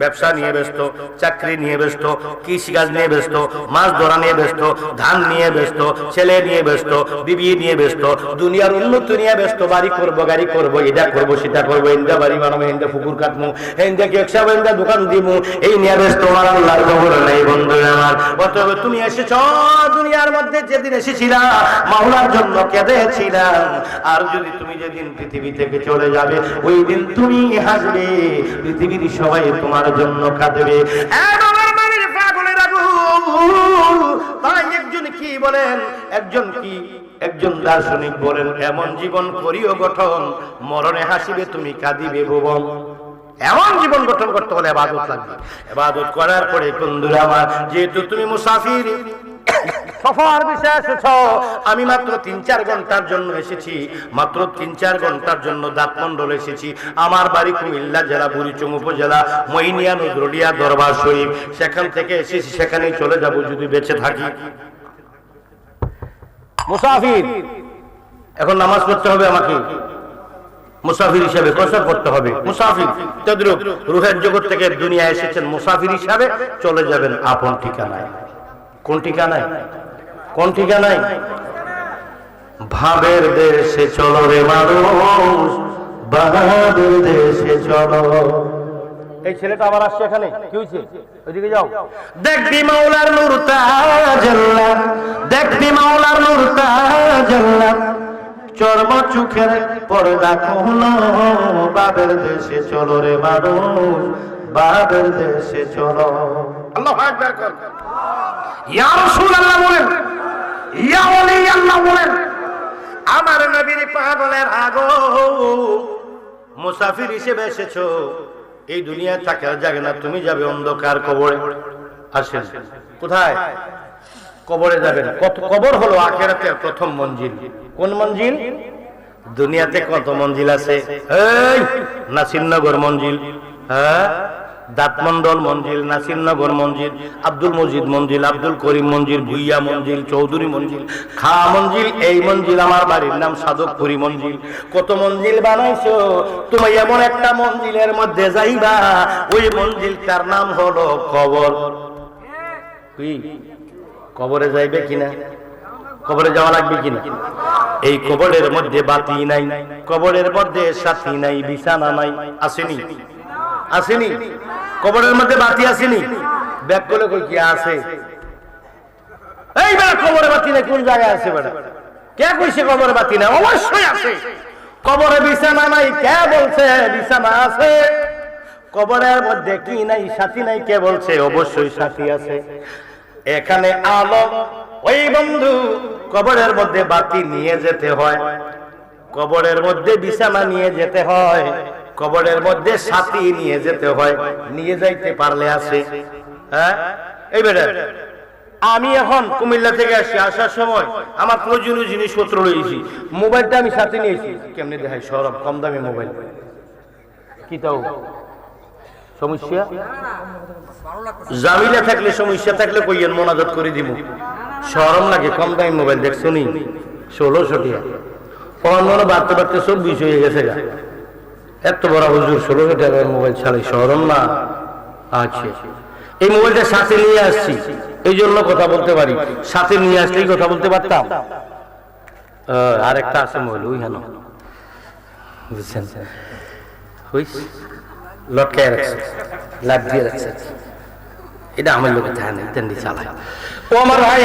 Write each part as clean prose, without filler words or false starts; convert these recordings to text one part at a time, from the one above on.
ব্যবসা নিয়ে ব্যস্ত, চাকরি নিয়ে ব্যস্ত, কৃষিকাজ নিয়ে ব্যস্ত, মাছ ধরা নিয়ে ব্যস্ত, ধান নিয়ে ব্যস্ত, ছেলে নিয়ে ব্যস্ত, বিবি নিয়ে ব্যস্ত, দুনিয়ার উন্নতি নিয়ে ব্যস্ত, বাড়ি করবো, গাড়ি করবো, এটা করবো, সেটা করবো, এন্দা বাড়ি বানাবো, এন্দা পুকুর কাটবো, এন্দা কেকসাব, এন্দা দোকান দিবো, এই নিয়ে ব্যস্ত। আমার আল্লাহর খবর নেই বন্ধু আমার। অতএব তুমি এসেছ দুনিয়ার মধ্যে, যেদিন এসেছিলা মাওলার জন্য কেঁদেছিলাম, আর যদি তুমি যেদিন পৃথিবী থেকে চলে যাবে ওই দিন তুমি হাসবে, পৃথিবীর সবাই তোমার জন্য কাঁদবে। তাই একজন কি বলেন, একজন দার্শনিক বলেন, এমন জীবন করিও গঠন, মরণে হাসিবে তুমি কাঁদিবে ভুবন। এমন জীবন গঠন করতে হলে ইবাদত লাগবে। ইবাদত করার পরে বন্ধুরা আমার, যেহেতু তুমি মুসাফির, সফর বিষয়ে এসেছ, আমি মাত্র ৩-৪ ঘন্টার জন্য এসেছি, মাত্র ৩-৪ ঘন্টার জন্য দাঁতমন্ডল এসেছি। আমার বাড়ি কুমিল্লা জেলা বুড়িচং উপজেলা মইনিয়া নজরুলিয়া দরবার শরীফ, সেখান থেকে এসেছি, সেখানেই চলে যাব যদি বেঁচে থাকি। মুসাফির, এখন নামাজ পড়তে হবে আমাকে, মুসাফির হিসাবে কসর করতে হবে। মুসাফির তদ্রুপ রূহের জগৎ থেকে দুনিয়া এসেছেন, মুসাফির হিসাবে চলে যাবেন আপন ঠিকানায়। কোন ঠিকানায়? কোন ঠিকানায়? ভাবের দেশে চলো রে মানুষ, ভাবের দেশে চলো। এই ছেলেটা আবার আসছে এখানে, কি হয়েছে? ওইদিকে যাও। দেখবি মাওলার নূর তাজাল্লা, দেখবি মাওলার নূর তাজাল্লা, চর্ম চোখের পর্দা খুলো, বাবের দেশে চলো রে মানুষ, বাবের দেশে চলো। আল্লাহু আকবার কর। ইয়া রাসূলুল্লাহ বলেন, ইয়া ওলি আল্লাহ বলেন, আমার নবীর পাগলের আগো, মুসাফির হিসেবে এসেছো, এই দুনিয়ায় থাকার জায়গা না, তুমি যাবে অন্ধকার কবরে। আসেন, কোথায়? কবরে যাবেন। কবর হলো আখিরাতের প্রথম মঞ্জিল। কোন মঞ্জিল? দুনিয়াতে কত মঞ্জিল আছে? এই নাসিরনগর মঞ্জিল, হ্যাঁ, দাঁতমন্ডল মঞ্জিল, নাসিরনগর মঞ্জিল, আব্দুল মজিদ মঞ্জিল, আব্দুল করিম মঞ্জিল, ভুইয়া মঞ্জিল, চৌধুরী মঞ্জিল, খা মঞ্জিল, এই মঞ্জিল। আমার বাড়ির নাম সাদকপুরি মঞ্জিল। কত মঞ্জিল বানাইছো তুমি? এমন একটা মঞ্জিলের মধ্যে যাইবা, ওই মঞ্জিলটার নাম হলো কবর। কি কবরে যাইবে কিনা? কবরে যাওয়া লাগবে কিনা? এই কবরের মধ্যে বাতি নাই, কবরের মধ্যে সাথী নাই, বিছানা নাই, আসেনি? আসেনি? কবরের মধ্যে বাতি আসেনি? ব্যাক করলে কই কি আছে? এই বেটা কবরে বাতি নাই, কোন জায়গায় আছে বেটা? কে কইছে কবরে বাতি নাই? অবশ্যই আছে। কবরে বিছানা নাই, কে বলছে বিছানা আছে? কবরের মধ্যে কি নাই? সাথী নাই, কে বলছে? অবশ্যই সাথী আছে। এখানে আলো, ওই বন্ধু কবরের মধ্যে বাতি নিয়ে যেতে হয়, কবরের মধ্যে বিছানা নিয়ে যেতে হয়, কবরের মধ্যে সাথী নিয়ে যেতে হয়। নিয়ে যাইতে পারলে আছে। হ্যাঁ, এই বেটা আমি এখন কুমিল্লা থেকে আসছি, আসার সময় আমার প্রয়োজনীয় জিনিসপত্র রয়েছি, মোবাইলটা আমি সাথে নিয়েছি। কেমনি দেখাই সরব, কম দামি মোবাইল। কি তাও সমস্যা? জামিলা থাকলে সমস্যা থাকলে কইয়েন, মোনাজাত করে দিব। শরম লাগে, কম দামি মোবাইল দেখছো নি? 1600 টাকা। অন্য বাড়তে বাড়তে 24 হয়ে গেছে গা। এত বড় হুজুর 1600 টাকার মোবাইল ছাড়াই শরম না? আচ্ছা, এই মোবাইলটা সাথে নিয়ে আসছি, এই জন্য কথা বলতে পারি। সাথে নিয়ে আসলেই কথা বলতে পারতাম। আরেকটা আছে মোবাইল, ওই হেন বুঝছেন, লটকায় রাখছে, লাভ দিয়ে রাখছে। এটা আমার লোকের ধ্যান চালায়। ও আমার ভাই,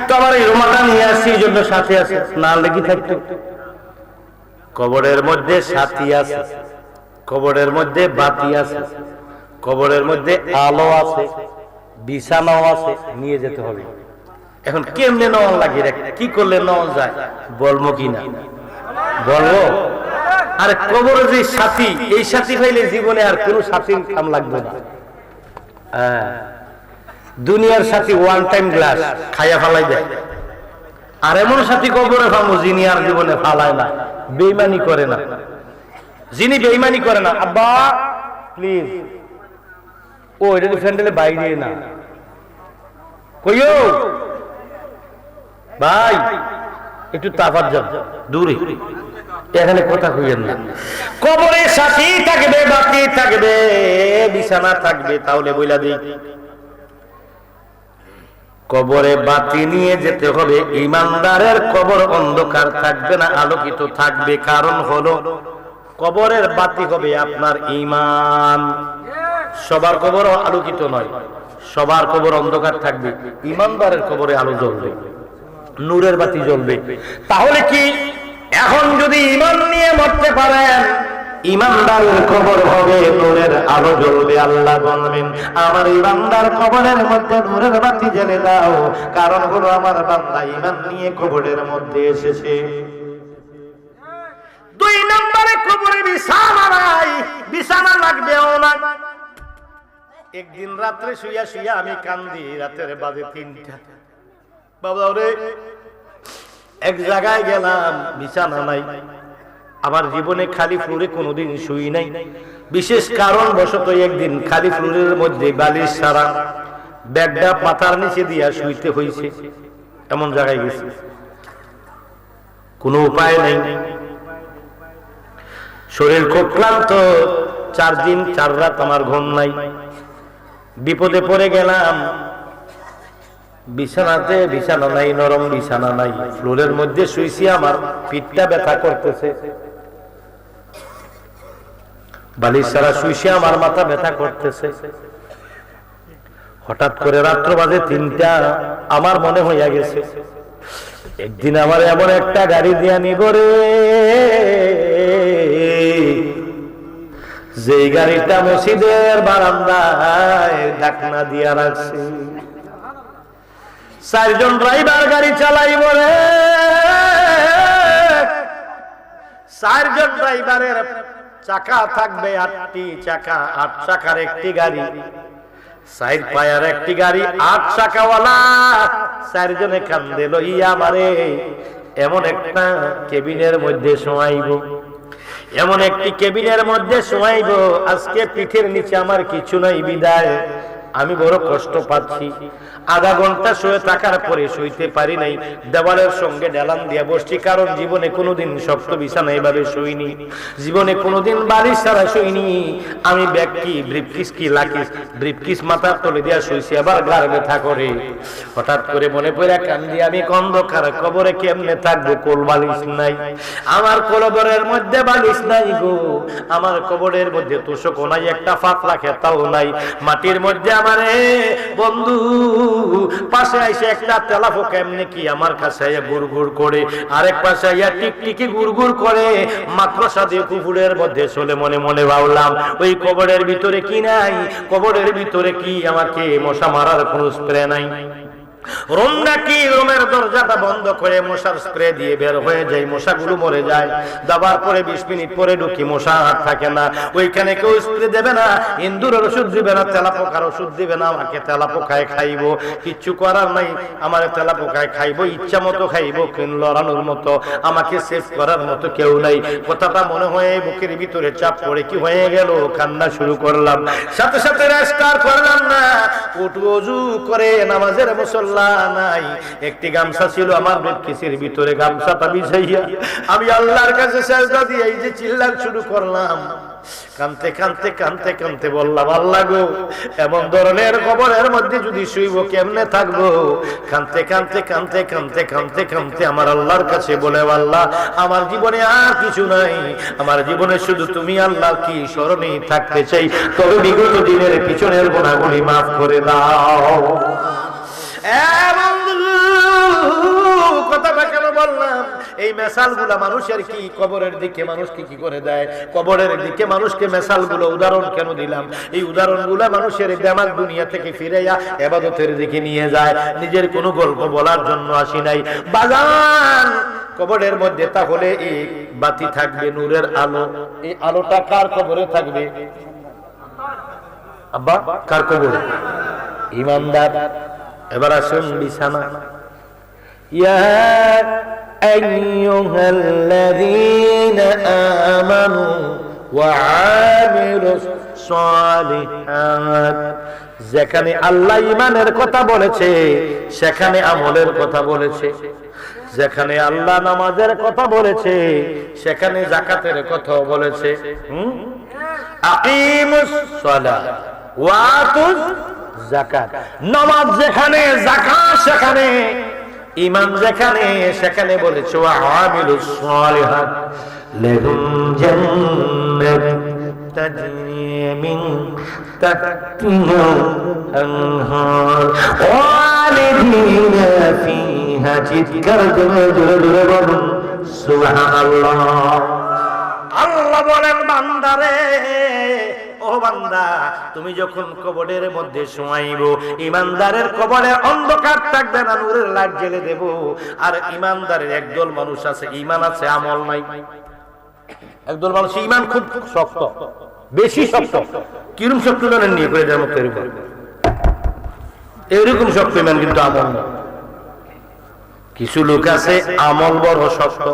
তো আমার এই রুমালটা নিয়ে আসছি, এই জন্য সাথে আছে, না লেগে থাকতো। কবরের মধ্যে সাথী আছে, কবরের মধ্যে বাতি আছে, কবরের মধ্যে আলো আছে, বিছানাও আছে, নিয়ে যেতে হবে। এখন কেমনে নেওয়া লাগে, কি করলে নেওয়া যায় বলবো কিনা? বলবো। আরে কবরে যে সাথী, এই সাথী পাইলে জীবনে আর কোন সাথীর কাম লাগবে না। হ্যাঁ, দুনিয়ার সাথী ওয়ান টাইম গ্লাস খাইয়া ফালাই দেয়, আর এমন সাথী কবরে পাবো যিনি আর জীবনে ফালায় না, বেইমানি করে না। যিনি বেইমানি করে না, আব্বা প্লিজ, ও এটা তো স্যান্ডেলে বাইরে না, কইও ভাই একটু তাফাত যান দূরে, এখানে কথা কইেন না। কবরে সাথী থাকবে, বাতি থাকবে, বিছানা থাকবে। তাহলে বইলা দিই, কবরে বাতি নিয়ে যেতে হবে। ইমানদারের কবর অন্ধকার থাকবে না, আলোকিত থাকবে। কারণ হলো কবরের বাতি হবে আপনার ঈমান। সবার কবর আলোকিত নয়, সবার কবর অন্ধকার থাকবে। ইমানদারের কবরে আলো জ্বলবে, নূরের বাতি জ্বলবে। তাহলে কি এখন যদি ঈমান নিয়ে মরতে পারেন, ইমানদারের কবর হবে, নূরের আলো জ্বলবে। আল্লাহ বলবেন আমার ইমানদার কবরের মধ্যে নূরের বাতি জ্বেলে দাও। কারণ হলো আমার বান্দা ঈমান নিয়ে কবরের মধ্যে এসেছে। দুই নম্বরে কবরে বিছানা নাই, বিছানা লাগবেও না। একদিন রাত্রে শুইয়া শুইয়া আমি কান্দি, রাতের বাজে 3টা। বাবা রে, এক জায়গায় গেলাম, বিছানা নাই। আমার জীবনে খালি ফ্লোরে কোনোদিন শুই নাই। বিশেষ কারণ বশত একদিন খালি ফ্লোরের মধ্যে বালিশ ছাড়া ব্যাগটা মাথার নিচে দিয়া শুইতে হয়েছে। এমন জায়গায় গেছি, কোনো উপায় নাই। শরীর খুব ক্লান্ত, 4 দিন 4 রাত আমার ঘুম নাই। বিপদে পড়ে গেলাম। বিছানাতে বিছানা নাই, নরম বিছানা নাই। ফ্লোরের মধ্যে শুইছি, আমার পিঠটা ব্যথা করতেছে। বালিশ ছাড়া শুইছি, আমার মাথা ব্যথা করতেছে। হঠাৎ করে রাত্র বাজে 3টা, আমার মনে হইয়া গেছে একদিন আমার এমন একটা গাড়ি দিয়া নিব রে, যে গাড়িটা মসজিদের বারান্দায় ঢাকনা দিয়া রাখছে। 4 জন ড্রাইভার গাড়ি চালাইব রে। 4 জন ড্রাইভারের চাকা থাকবে 8টি চাকা, 8 চাকার একটি গাড়ি। 4 পায়ার একটি গাড়ি, 8 চাকাওয়ালা। 4 জনে কান্দে লইয়া আমারে এমন একটা কেবিনের মধ্যে শোয়াইব, এমন একটি কেবিনের মধ্যে শোয়াইব। আজকে পিঠের নিচে আমার কিছু নাই বিদায় আমি বড় কষ্ট পাচ্ছি। আধা ঘন্টা শুয়ে থাকার পরে শুইতে পারি নাই, দেওয়ালের সঙ্গে ডেলান দিয়ে বসছি। কারণ জীবনে কোনোদিন শক্ত বিছানা এভাবে শুইনি, জীবনে কোনোদিন বালিশ ছাড়া শুইনি। আমি ব্যাগ কি, ব্রিফকেস কি, লাকিস, ব্রিফকেস মাথার তলে দিয়া শুইছি, আবার গার ব্যথা করে। হঠাৎ করে মনে পড়ে কান্দি, আমি অন্ধকার কবরে কেমনে থাকবো? কোল বালিশ নাই, আমার কবরের মধ্যে বালিশ নাই গো। আমার কবরের মধ্যে তোষক নাই, একটা পাতলা খেতাও নাই। মাটির মধ্যে আমারে বন্ধু পাশে আইসে একটা তেলাপোকা এমনি কি আমার কাছে আইয়া গুড়গুড় করে, আরেক পাশে আইয়া টিকটিকি গুড়গুড় করে। মাকড়সা দিয়ে কুকুরের মধ্যে চলে। মনে মনে ভাবলাম ওই কবরের ভিতরে কি নাই, কবরের ভিতরে কি আমাকে মশা মারার কোনো স্প্রে নাই? রুম নাকি, রুমের দরজাটা বন্ধ করে মশার স্প্রে দিয়ে বের হয়ে যায়, মশাগুলো মরে যায়। দাবার পরে 20 মিনিট পরে ঢুকি, মশা আর থাকে না। ওইখানে কেউ স্প্রে দেবে না, ইন্দুরের ওষুধ দিবে না, তেলাপোকার ওষুধ দিবে না। আমাকে তেলাপোকায় খাইবো, কিচ্ছু করার নাই। আমার তেলাপোকায় খাইবো, ইচ্ছা মতো খাইবো, লড়ানোর মতো, আমাকে সেভ করার মতো কেউ নাই। কথাটা মনে হয় বুকের ভিতরে চাপ পড়ে কি হয়ে গেল, কান্না শুরু করলাম। সাথে সাথে রেস্টার করলাম না, উঠু ওযু করে নামাজের মুসল্লা নাই। একটি গামছা ছিল আমার ব্রিফকেসের ভিতরে, গামছাটা বিছাইয়া আমি আল্লাহর কাছে সিজদা দিয়ে এই যে চিল্লান শুরু করলাম। কানতে কানতে কানতে কানতে বললাম, আল্লাহ গো, এমন ধরনের কবরের মধ্যে যদি শুইব কেমনে থাকবো? কানতে কানতে কানতে কানতে কানতে কানতে আমার আল্লাহর কাছে বলে, আল্লাহ আমার জীবনে আর কিছু নাই, আমার জীবনে শুধু তুমি আল্লাহ কি স্মরণেই থাকতে চাই। তবে বিগত দিনের পিছনের গুনাহগুলি মাফ করে দাও। কথাটা কেন বললাম? এই মেসালগুলা মানুষের কি কবরের দিকে মানুষকে কি করে দেয়, কবরের দিকে মানুষকে মেসালগুলো উদাহরণ কেন দিলাম? এই উদাহরণগুলা মানুষের দেমাগ দুনিয়া থেকে ফিরাইয়া ইবাদতের দিকে নিয়ে যায়। নিজের কোনো গল্প বলার জন্য আসি নাই বাজান। কবরের মধ্যে তাহলে এই বাতি থাকবে, নূরের আলো। এই আলোটা কার কবরে থাকবে? আব্বা, কার কবরে? ইমানদার। এবার আসুন বিছানা। ইয়া আইয়ুহাল্লাযীনা আমানু ওয়া আমিলুস সালিহাত। যেখানে আল্লাহ ঈমানের কথা বলেছে, সেখানে আমলের কথা বলেছে। যেখানে আল্লাহ নামাজের কথা বলেছে সেখানে যাকাতের কথা বলেছে। আকিমুস সালাত ওয়া আতুজ যাকাত। নামাজ যেখানে, যাকাত সেখানে, ঈমান যেখানে, সেখানে বলেছে ওয়া আমিলুস সালিহাত লাহুম জান্নাত তাজরি মিন তাহতিহাল আনহার খালিদিনা ফিহা। চিৎকার করে জোরে জোরে বলুন সুবহানাল্লাহ। আল্লাহ বলেন বান্দারে, ও বান্দা, তুমি যখন কবরের মধ্যে শোয়াইব, ইমানদারের কবরে অন্ধকার থাকবে না, নূরের লাইট জ্বেলে দেব। আর ইমানদারের একদল মানুষ আছে, ঈমান আছে আমল নাই। একদল মানুষ ঈমান খুব শক্ত, বেশি শক্ত। কিরকম শক্ত জানেন? নিয়ে করে দেওয়ার মতো এরকম শক্ত ঈমান, কিন্তু আমল নাই। কিছু লোক আছে আমল বড় শক্ত,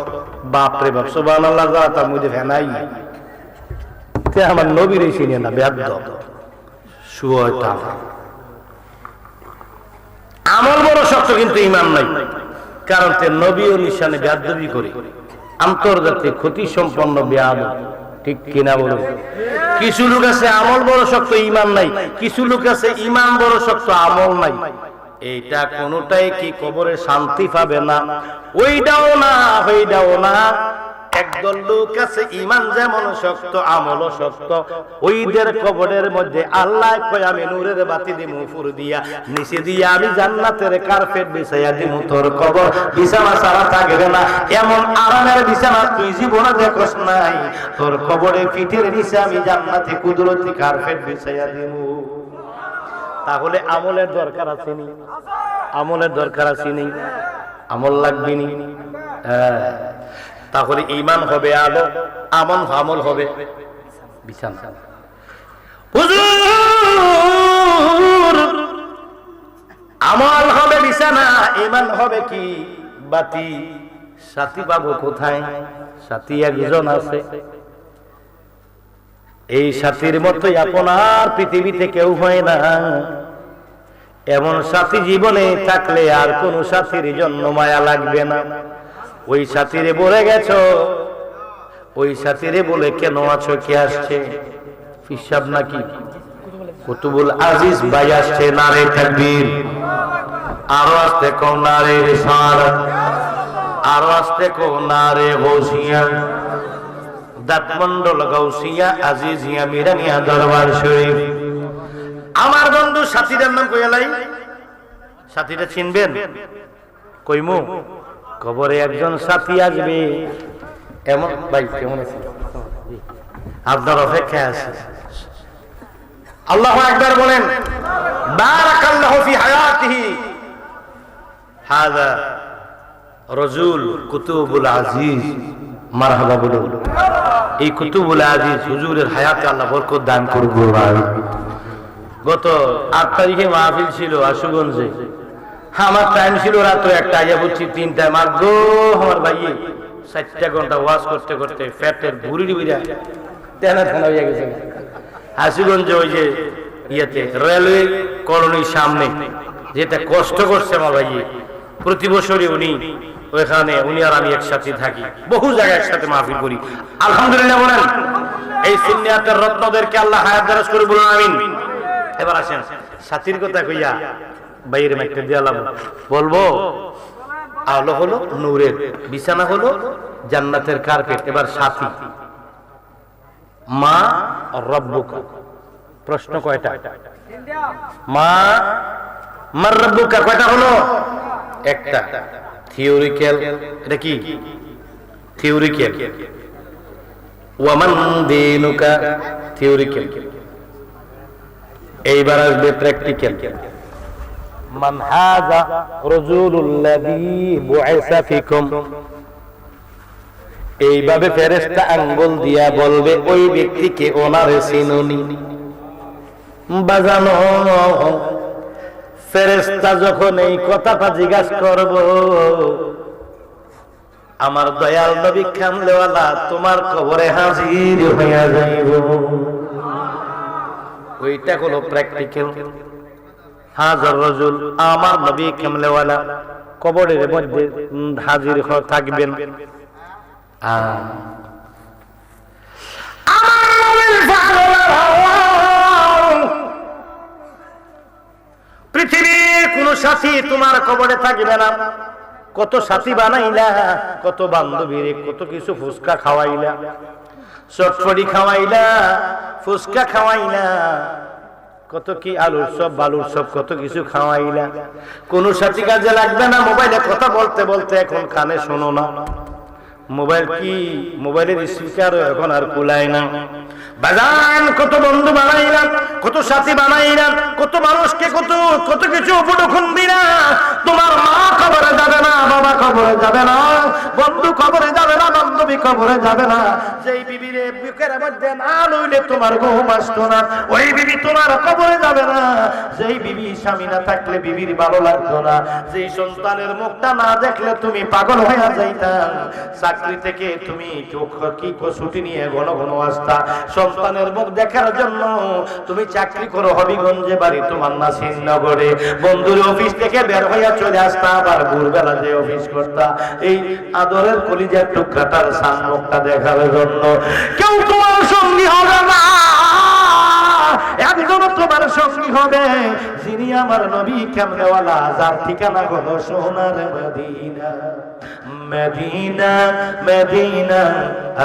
বাপরে বাপ, সুবহানাল্লাহ, তার মধ্যে ফেনাই আমার নবীর চিনে না, বেয়াদব শয়তান। আমল বড় শক্ত কিন্তু ঈমান নাই, কারণ তে নবী ও নিশানে বেয়াদবি করে, আন্তর্জাতিক ক্ষতি সম্পন্ন বেয়াদব। ঠিক কিনা বলুন? কিছু লোক আছে আমল বড় শক্ত, ঈমান নাই। কিছু লোক আছে ঈমান বড় শক্ত, আমল নাই। এইটা কোনটাই কি কবরে শান্তি পাবে না? ওইটাও না, ওইটাও না। একদল লোক আছে ঈমান যেমন শক্ত, আমলও শক্ত। ওইদের কবরের মধ্যে আল্লাহ কয় আমি নূরের বাতি দিমু উপর দিয়া, নিচে দিয়া আমি জান্নাতের কার্পেট বিছাইয়া দিমু, তোর কবর বিছানা ছাড়া থাকবে না। এমন আরামের বিছানা তুই জীবনে দেখছ নাই। তোর কবরে পিঠের নিচে আমি জান্নাতে কুদরতি কার্পেট বিছাইয়া দিমু। তাহলে আমলের দরকার আছে নি? আমলের দরকার আছে নি? আমল লাগবে নি? তাহলে ঈমান হবে আলো, আমল হবে বিছানা। হুজুর, আমল হবে বিছানা, ঈমান হবে কি বাতি। সাথী পাবো কোথায়? সাথী একজন আছে। এই সাথীর মতোই আপনার পৃথিবীতে কেউ হয় না। এমন সাথী জীবনে থাকলে আর কোন সাথীর জন্য মায়া লাগবে না। ওই সাথীরে বলে গেছো, ওই সাথীরে বলে কেন আছো? কে আসছে? ফিসাব নাকি কুতুবুল আজিজ ভাই আসছে। নারে তাকবীর, আরো আসতে কো নারে রিসালাত, আরো আসতে কো নারে গৌসিয়া, দাঁতমন্ডল গৌসিয়া আজিজিয়া মিরানিয়া দরবার শরীফ। আমার বন্ধু সাথীটার নাম কইয়ালাই, সাথীটা চিনবেন? কইমু কবরে একজন সাথী আসবে। এমন ভাই কেমন আছে? আপনার অপেক্ষায় আছে। আল্লাহু আকবার বলেন। বারাকাল্লাহু ফি হায়াতিহি হাযা রাজুল কুতুবুল আজিজ। মারহাবা বলুন। এই কুতুবুল আজিজ হুজুরের হায়াতে আল্লাহ বরকত দান করুক। গত 8 তারিখে মাহফিল ছিল আশুগঞ্জে। আমার টাইম ছিল রাত 1টা, আইয়া বুঝছি 3টায়। মার গো আমার ভাই 4টা ঘন্টা ওয়াজ করতে করতে ফ্যাটের ভুড়ি বিড়া তেনা তেনা হইয়া গেছে। আশুগঞ্জে ওই যে ইয়েতে রেলওয়ে কলোনির সামনে যেটা কষ্ট করছে আমার ভাই, প্রতি বছরই উনি ওইখানে, উনি আর আমি একসাথে থাকি, বহু জায়গায় একসাথে মাহফিল করি। আলহামদুলিল্লাহ বলেন। এই সুন্নিয়াতের রত্নদেরকে আল্লাহ হায়াত দারাজ করে বলুন আমিন। এবার আসেন সাথীর কথা কইয়া বাইরে একটা দিয়ালাম, বলবো আলো হলো নূরের বিছানা, হলো জান্নাতের কার্পেট। এবার সাথী মা রব্বুকা। প্রশ্ন কয়টা? মা মার রব্বুকা কয়টা হলো? একটা। থিওরিক্যাল, এটা কি থিওরিক্যাল। ওয়ামান দীনুকা থিওরিক্যাল। এইবার আসবে প্র্যাকটিক্যাল। মান হাযা রাজুলুল্লাযী বুইসা ফিকুম। এইভাবে ফেরেশতা আঙ্গুল দিয়া বলবে ওই ব্যক্তিকে ওনারে চিনুনি। বাজানো ফেরেশতা যখন এই কথাটা জিজ্ঞাসা করব, আমার দয়াল নবী কামলেওয়ালা তোমার কবরে হাজির হইয়া যাইব। ওইটা হলো প্র্যাকটিক্যাল। হাজার রাজুল, আমার নবী কামলেওয়ালা কবরের মধ্যে হাজির থাকবেন। পৃথিবীর কোন সাথী তোমার কবরে থাকবে না। কত সাথী বানাইলা, কত বান্ধবীর কত কিছু ফুচকা খাওয়াইলা, চটপটি খাওয়াইলা, ফুচকা খাওয়াইলা, কত কি আলুর সব বালুর সব কত কিছু খাওয়াইলা, কোন সাথী কাজে লাগবে না। মোবাইলে কথা বলতে বলতে এখন কানে শোনো না। মোবাইল কি, মোবাইলের স্পিকার এখন আর কুলায় না। বাজান কত বন্ধু বানাইলাম, কত সাথী বানাইলাম, কত মানুষকে কত কত কিছু উপলক্ষণ দিলা। তোমার মা কবরে যাবে না, বাবা কবরে যাবে না, বন্ধু কবরে যাবে না, বান্ধবী কবরে যাবে না। যেই বিবির বুকের মধ্যে না লইলে তোমার ঘুম আসতো না, ওই বিবি তোমার কবরে যাবে না। যেই বিবি স্বামী না থাকলে বিবির ভালো লাগতো না, যেই সন্তানের মুখটা না দেখলে তুমি পাগল হয়ে যাইতা, চাকরি থেকে তুমি কি ছুটি নিয়ে ঘন ঘন আসতা, সন্তানের মুখ দেখার জন্য তুমি চাকরি করো হবিগঞ্জে বাড়ি তোমার নাসিরনগরে, বন্ধুর অফিস থেকে বের হইয়া চলে আসতা, আবার ভোরবেলা যে অফিস করতা, এই আদরের কলিজার টুকরাটার সামনেটা দেখার জন্য। কেউ তোমার সঙ্গী হবে না, একজন তোমার সঙ্গী হবে যিনি আমার নবী কামলেওয়ালা, যার ঠিকানা হলো সোনার মদিনা। মদিনা মদিনা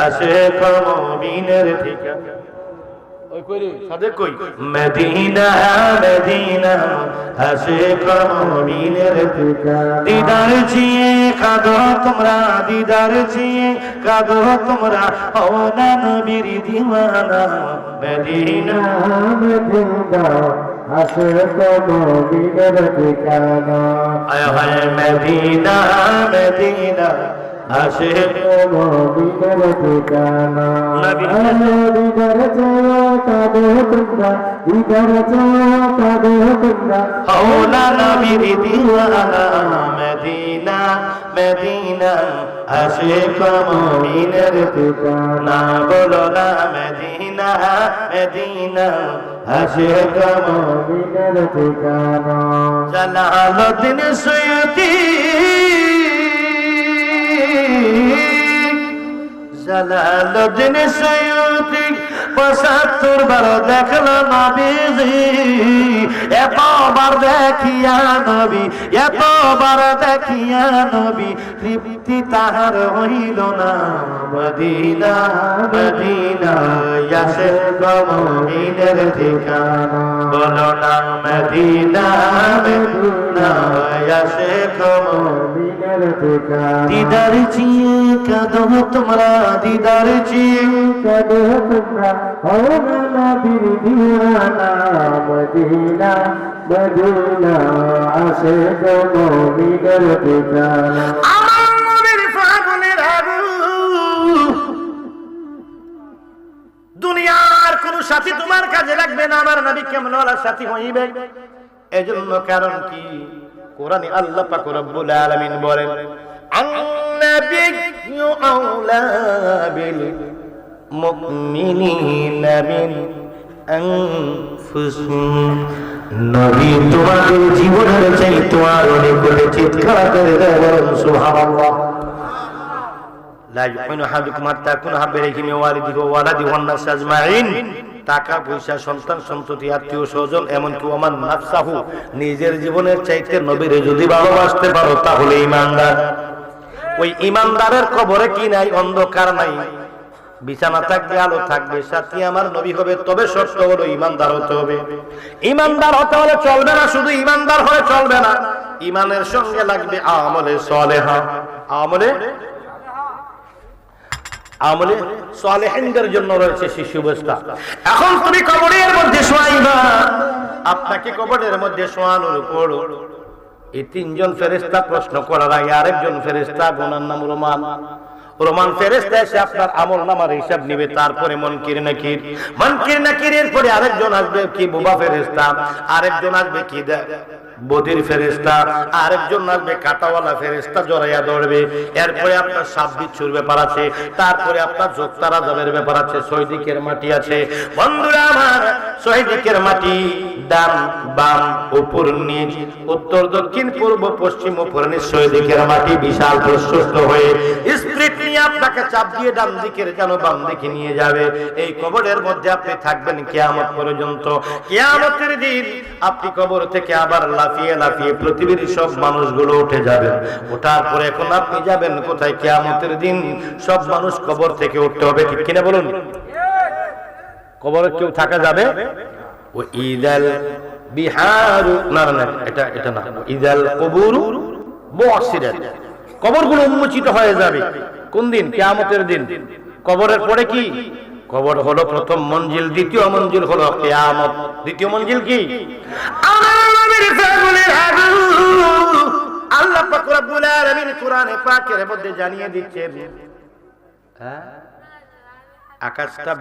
আশিক মুমিনের ঠিকানা। ওই কইরে সাদে কই মদিনা মদিনা আশিক মুমিনের ঠিকানা। দিদার চিয়ে কাঁদো তোমরা, দিদার চিয়ে কাঁদো তোমরা, ও না নবীর দিওয়ানা। মদিনা মদিনা আশিক মুমিনের ঠিকানা। আয় হায় মদিনা মদিনা আশিক মুমিনের ঠিকানা। দিদার চিয়ে কাঁদো তোমরা, দিদার চিয়ে কাঁদো তোমরা, ও না নবীর দিওয়ানা। মদিনা মদিনা আশিক মুমিনের ঠিকানা। বলো না মদিনা মদিনা আশিক মুমিনের ঠিকানা। জালালউদ্দিন সুয়ুতি, জালালউদ্দিন সুয়ুতি ৭৫ বার দেখলো নবীজি, এতবার দেখিয়া নবী, এতবার দেখিয়া নবী, তৃপ্তি তাহার হইল না। মদিনা মদিনা আশিক মুমিনের ঠিকানা। বলো না মদিনা মদিনা আশিক মুমিনের ঠিকানা। দিদার চিয়ে কাঁদো তোমরা, দিদার চিয়ে কাঁদো তোমরা, ও নবীর দিওয়ানা। মদিনা মদিনা আশিক মুমিনের ঠিকানা। আমার নবীর ফাগুনের আগুন, দুনিয়ার কোন সাথী তোমার কাজে লাগবে না, আমার নবী কেমনওয়ালা সাথী হইবে। এজন্য কারণ কি, কোরআনে আল্লাহ পাক রব্বুল আলামিন বলেন, আন-নাবিয়্যু আওলা বিল মুমিনিনা মিন আনফুসিহিম। নবী তোমাদের জীবনের চাইতে অনেক বেশি। চিৎকার করে বলুন সুবহানাল্লাহ। লা ইউমিনু আহাদুকুম হাত্তা ইয়াকুনা হাব্বা ইলাইহি মিন ওয়ালিদিহি ওয়া ওয়ালাদিহি ওয়ান নাস আজমাইন। টাকা পয়সা, সন্তান সন্ততি, আত্মীয় স্বজন, এমনকি ওমান নাফসাহু, নিজের জীবনের চাইতে নবীরে যদি ভালোবাসতে পারো তাহলে ঈমানদার। ওই ঈমানদারের কবরে কি নাই? অন্ধকার নাই, বিছানা থাকবে, আলো থাকবে, সাথী আমার নবী হবে। তবে শর্ত হলো ঈমানদার হতে হবে। ঈমানদার হতে হলে চলবে না, শুধু ঈমানদার হলে চলবে না, ঈমানের সঙ্গে লাগবে আমলে সালেহা। আমলে সালেহিনদের জন্য রয়েছে সুব্যবস্থা। এখন তুমি কবরের মধ্যে শোয়াইবা, আপনাকে কবরের মধ্যে শোয়ানোর উপর এই তিনজন ফেরেশতা প্রশ্ন করার আগে আরেকজন ফেরেশতা, ওনার নাম রোমান, রোমান ফেরেশতা এসে আপনার আমল নামার হিসাব নেবে। তারপরে মুনকির নাকির, মুনকির নাকিরের পরে আরেকজন আসবে কি বোবা ফেরেশতা, আরেকজন আসবে কি বদির ফেরেশতা, আরেকজন আসবে কাঁটাওয়ালা ফেরেশতা জড়াইয়া ধরবে। এরপরে আপনার সাপ বিচ্ছুর ব্যাপার আছে, তারপরে আপনার যোক্তারা যাবের ব্যাপার আছে, ছয় দিকের মাটি আছে। বন্ধুরা আমার, ছয় দিকের মাটি ডান বাম উপর নিচ উত্তর দক্ষিণ পূর্ব পশ্চিম উপর নিচ ছয় দিকের মাটি বিশাল প্রশস্ত হয়ে স্পিরিট নিয়ে আপনাকে চাপ দিয়ে ডান দিকের যেন বাম দিকে নিয়ে যাবে। এই কবরের মধ্যে আপনি থাকবেন কিয়ামত পর্যন্ত। কিয়ামতের দিন আপনি কবর থেকে আবার লাফিয়ে লাফিয়ে পৃথিবীর সব মানুষগুলো উঠে যাবে। ওঠার পরে এখন আপনি যাবেন কোথায়? কিয়ামতের দিন সব মানুষ কবর থেকে উঠতে হবে, ঠিক কিনা বলুন? কবরে কেউ থাকা যাবে? ও ইদাল বিহারু, না না এটা না, ইদাল কবুরু বুসিরাত, কবরগুলো উন্মোচিত হয়ে যাবে। কোন দিন? কিয়ামতের দিন। কবরের পরে কি? কবর হলো প্রথম মঞ্জিল, দ্বিতীয় মঞ্জিল হলো কিয়ামত। দ্বিতীয় মঞ্জিল কি? আল্লাহ পাক রব্বুল আলামিন কোরআনে পাকের মধ্যে জানিয়ে দিচ্ছেন, আকাশটা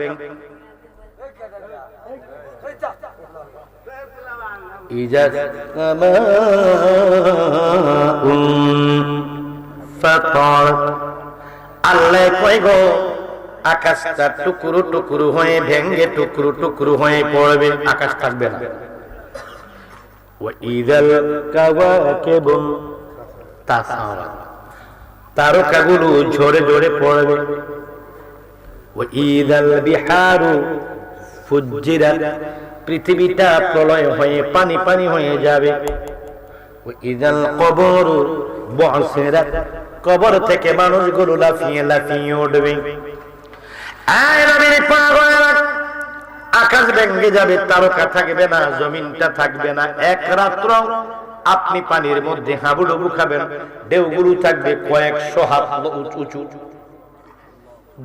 আল্লাহ কয় গো, আকাশটা টুকরো টুকরো হয়ে ভেঙ্গে টুকরো টুকরো হয়ে পড়বে, আকাশ থাকবে না। তারকাগুলো ঝরে ঝরে পড়বে। পৃথিবীটা প্রলয় হয়ে পানি পানি হয়ে যাবে। কবর থেকে মানুষগুলো লাফিয়ে লাফিয়ে উঠবে। আকাশ ভেঙে যাবে, তারকা থাকবে না, জমিনটা থাকবে না। এক রাত্র আপনি পানির মধ্যে হাবুডুবু খাবেন, ঢেউগুলো থাকবে কয়েকশো হাত উঁচু,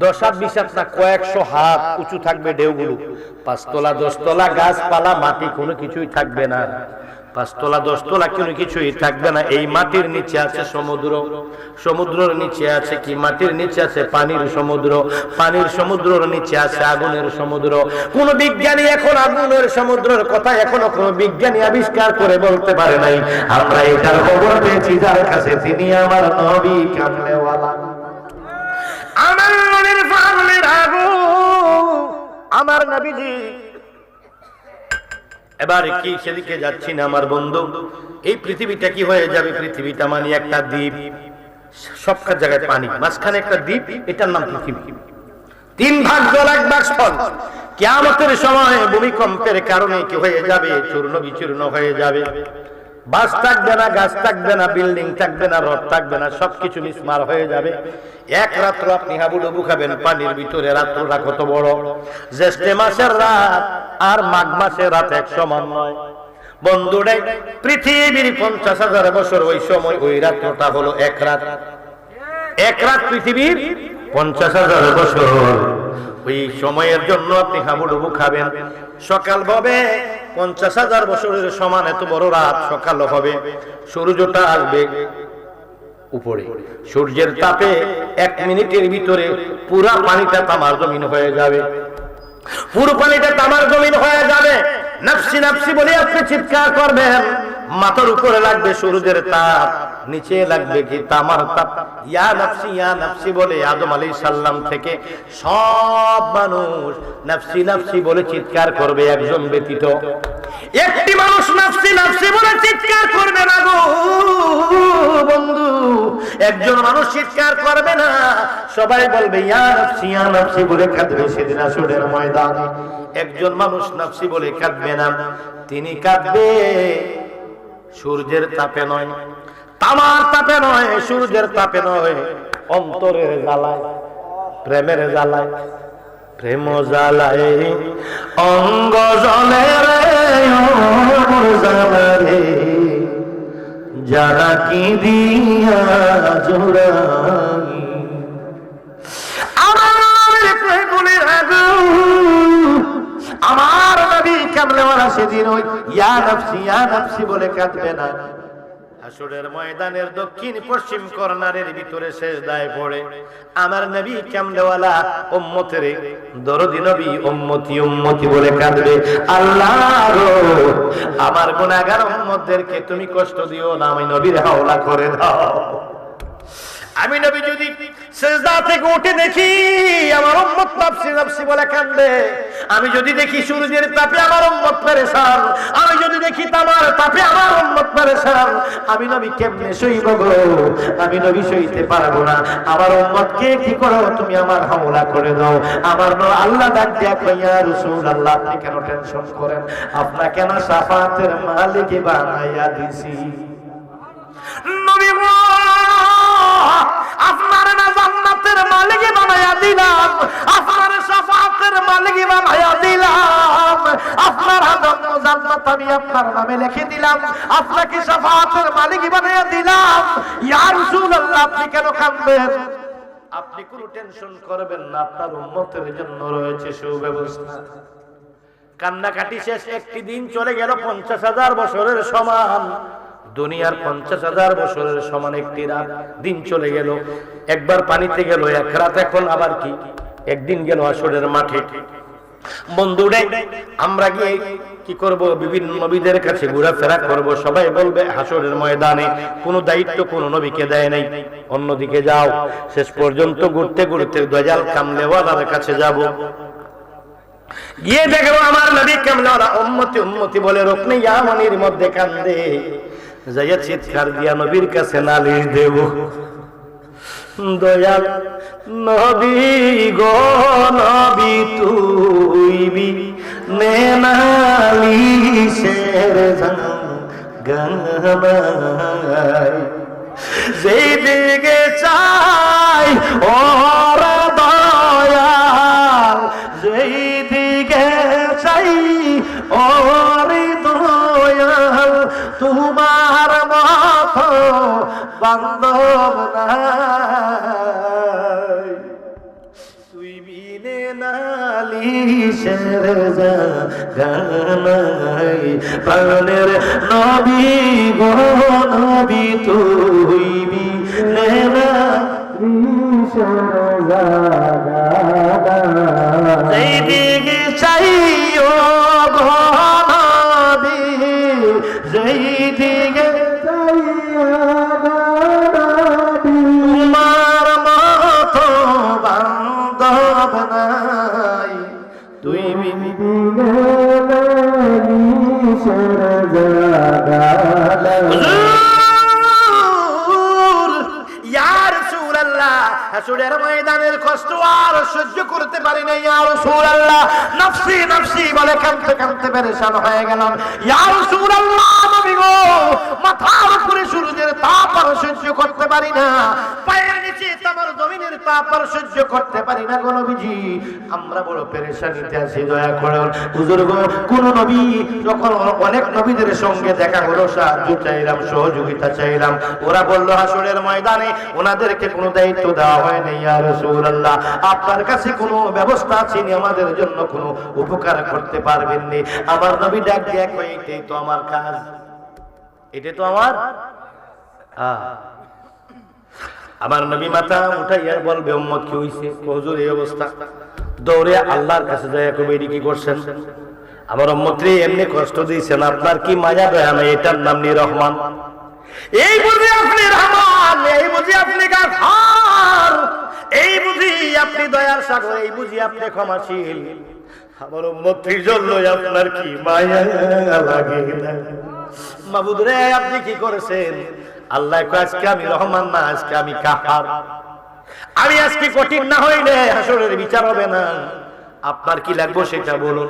10 হাত 20 হাত না, কয়েকশো হাত উঁচু থাকবে ঢেউগুলো। 5 তলা 10 তলা গাছপালা মাটি কোনো কিছুই থাকবে না। 5 তলা 10 তলা কোনো কিছুই থাকবে না। এই মাটির নিচে আছে সমুদ্র, সমুদ্রের নিচে আছে কি? মাটির নিচে আছে পানির সমুদ্র, পানির সমুদ্রের নিচে আছে আগুনের সমুদ্র। কোন বিজ্ঞানী এখন আগুনের সমুদ্রের কথা এখনো কোন বিজ্ঞানী আবিষ্কার করে বলতে পারে নাই। আমরা এটার খবর পেয়েছি যার কাছে, তিনি আমার নবী কামলেওয়ালা, আমার নবীর ফাগলের আগুন, আমার নবীজি। এবারে কি সেদিকে যাচ্ছি না আমার বন্ধু। এই পৃথিবীটা কি হয়ে যাবে? পৃথিবীটা মানে একটা দ্বীপ, সব জায়গায় পানি, মাঝখানে একটা দ্বীপ, এটার নাম পৃথিবী। 3 ভাগ জল 1 ভাগ স্থল। কিয়ামতের সময় ভূমিকম্পের কারণে কি হয়ে যাবে? চূর্ণ বিচূর্ণ হয়ে যাবে। বাস থাকবে না, গাছ থাকবে না, বিল্ডিং থাকবে না, রড থাকবে না, সবকিছু মিসমার হয়ে যাবে। এক রাত্র আপনি হাবুডুবু খাবেন পানির ভিতরে। রাত্রটা কত বড়! জ্যৈষ্ঠ মাসের রাত আর মাঘ মাসের রাত এক সমান নয় বন্ধুরে। পৃথিবীর 50,000 বছর ওই সময় ওই রাত্রটা হলো এক রাত। এক রাত পৃথিবীর 50,000 বছর। ওই সময়ের জন্য আপনি হাবুডুবু খাবেন। সকাল হবে 50,000 বছরের সমান এত বড় রাত সকাল হবে। সূর্যটা আসবে উপরে, সূর্যের তাপে 1 মিনিটের ভিতরে পুরা পানিটা তামার জমিন হয়ে যাবে। পুরো পানিটা তামার জমিন হয়ে যাবে। নাফসি নাফসি বলে আপনি চিৎকার করবেন। মাথার উপরে লাগবে সূর্যের তাপ, নিচে লাগবে কি? তামার তাপ। ইয়া নাফসি বলে আদম আলাইহিস সালাম থেকে সব মানুষ নাফসি নাফসি বলে চিৎকার করবে, একজন ব্যতীত। একটি মানুষ নাফসি নাফসি বলে চিৎকার করবে না গো বন্ধু, একজন মানুষ চিৎকার করবে না, সবাই বলবে ইয়া নাফসি বলে কাঁদবে সেদিন আসরের ময়দানে। একজন মানুষ নাফসি বলে কাঁদবে না, তিনি কাঁদবে সূর্যের তাপে নয়, তামার তাপে নয়, সূর্যের তাপে নয়, অন্তরের জ্বালায়, প্রেমের জ্বালায়। প্রেম জ্বালায় অঙ্গ জ্বলে রে, জ্বালারে যারা কি দিয়া জোড়াই। আমার প্রেমের আগুন, আমার নবী কামলেওয়ালা সেদিন ওই ইয়া নাফসি বলে কাঁদবে না। হাসরের ময়দানের দক্ষিণ পশ্চিম কর্নারের ভিতরে সিজদায় পড়ে আমার নবী কামলেওয়ালা উম্মতের দরদি নবী উম্মতি উম্মতি বলে কাঁদবে, আল্লাহ গো আমার গুনাহগার উম্মতদেরকে তুমি কষ্ট দিও না, আমি নবীর হাওলা করে দাও। আমি নবী যদি সিজদা থেকে উঠে দেখি আমার উম্মত নাফসি নাফসি বলে কাঁদে, আমি যদি দেখি সূর্যের তাপে আমার উম্মত পেরেশান, আমি যদি দেখি তামার তাপে আমার উম্মত পেরেশান, আমি নবী কেমনে সইব গো? আমি নবী সইতে পারবো না। আমার উম্মতকে কি করো তুমি আমার হাওলা করে দাও। আমার আল্লাহ ডাক দিয়া কই, ইয়া রাসূলুল্লাহ আপনি কেন টেনশন করেন? আপনাকে না শাফাতের মালিক বানায়া দিছি। নবী গো আপনার না জান্নাতের মালিক বানায়া দিলাম, আপনার শাফাতের মালিক বানায়া দিলাম, আপনার জান্নাত আমি আপনার নামে লিখে দিলাম, আপনাকে শাফাতের মালিক বানায়া দিলাম। ইয়া রাসূলুল্লাহ আপনি কেন কাঁদবেন? আপনি কোনো টেনশন করবেন না, আপনার উম্মতের জন্য রয়েছে সুব্যবস্থা। কান্নাকাটি শেষ, একটি দিন চলে গেল 50,000 বছরের সমান। দুনিয়ার 50,000 বছরের সমান একটি রাত দিন চলে গেল। একবার পানিতে গেল এক রাত, এখন আবার কি একদিন গেল হাসরের মাঠে। বন্ধুরে আমরা গিয়ে কি করব? বিভিন্ন নবীদের কাছে ঘোরাফেরা করব, সবাই বলবে হাসরের ময়দানে কোনো দায়িত্ব কোনো নবীকে দেয় নাই, অন্যদিকে যাও। শেষ পর্যন্ত ঘুরতে ঘুরতে দয়াল কামলেওয়ালার কাছে যাব, গিয়ে দেখবো আমার নবী কামলেওয়ালা উম্মতি উম্মতি বলে রুকনে ইয়ামানির মধ্যে কান্দে। যাইয়া চিৎকার দিয়া নবীর কাছে নালিশ দেব, দয়াল নবী গো নবী তুই বি নালিশের জানাই, যেই দিকে চাই ওরা দয়াল, যেই দিকে চাই ওরে দয়াল, তোমার মতো বান্ধব নাই, তুই বিনে নালিশের জানাই, প্রাণের নবী গো নবী তুই বিনে নালিশের জানাই, যেই দিকে চাই ও গো নবী, যেই দিকে চাই ও গো নবী, তোমার মতো বান্ধব নাই, তুই বিনে নালিশের জানাই। হাসরের ময়দানের কষ্ট আর সহ্য করতে পারি না, ইয়া রাসূলুল্লাহ নফসি নফসি বলে কাঁদতে কাঁদতে পেরেশান হয়ে গেলাম। ইয়া রাসূলুল্লাহ নবী গো মাথার উপরে সূর্যের তাপ আর সহ্য করতে পারি না, পায়ের নিচে তামার জমিনের তাপ আর সহ্য করতে পারি না গো নবীজি, আমরা বড় পেরেশানিতে আছি, দয়া করুন। হুজুর গো কোন নবী যখন অনেক নবীদের সঙ্গে দেখা হলো, সাহায্য চাইলাম, সহযোগিতা চাইলাম, ওরা বলল হাসরের ময়দানে ওনাদেরকে কোনো দায়িত্ব দেওয়া হয় না। ইয়া রাসূলুল্লাহ আপনার কাছে কোনো ব্যবস্থা আছে নি, আমাদের জন্য কোনো উপকার করতে পারবেন নি? আমার নবী ডাক দিয়ে কই, এটাই তো আমার কাজ, এটাই তো আমার। আমার নবী মাথা উঠাইয়া বলবে উম্মত কি হইছে? হুজুর এই অবস্থা। দৌড়ে আল্লাহর কাছে যায়, কবে এটি কি করছেন? আমার উম্মতরে এমনি কষ্ট দিয়েছেন, আপনার কি মায়া দয়া নাই? এটার নাম নিরহমান। এই বুঝি আপনি রহমান, এই বুঝি আপনি গাফার, এই বুঝি আপনি দয়ার সাগর, এই বুঝি আপনি ক্ষমাশীল। আমার উম্মতের জন্য আপনার কি মায়া লাগে না? মাবুদ রে আপনি কি করেছেন? আল্লাহ কয় আজকে আমি রহমান না, আজকে আমি কাফার। আমি আজকে কঠিন না হইলে হাসরের বিচার হবে না। আপনার কি লাগবে সেটা বলুন।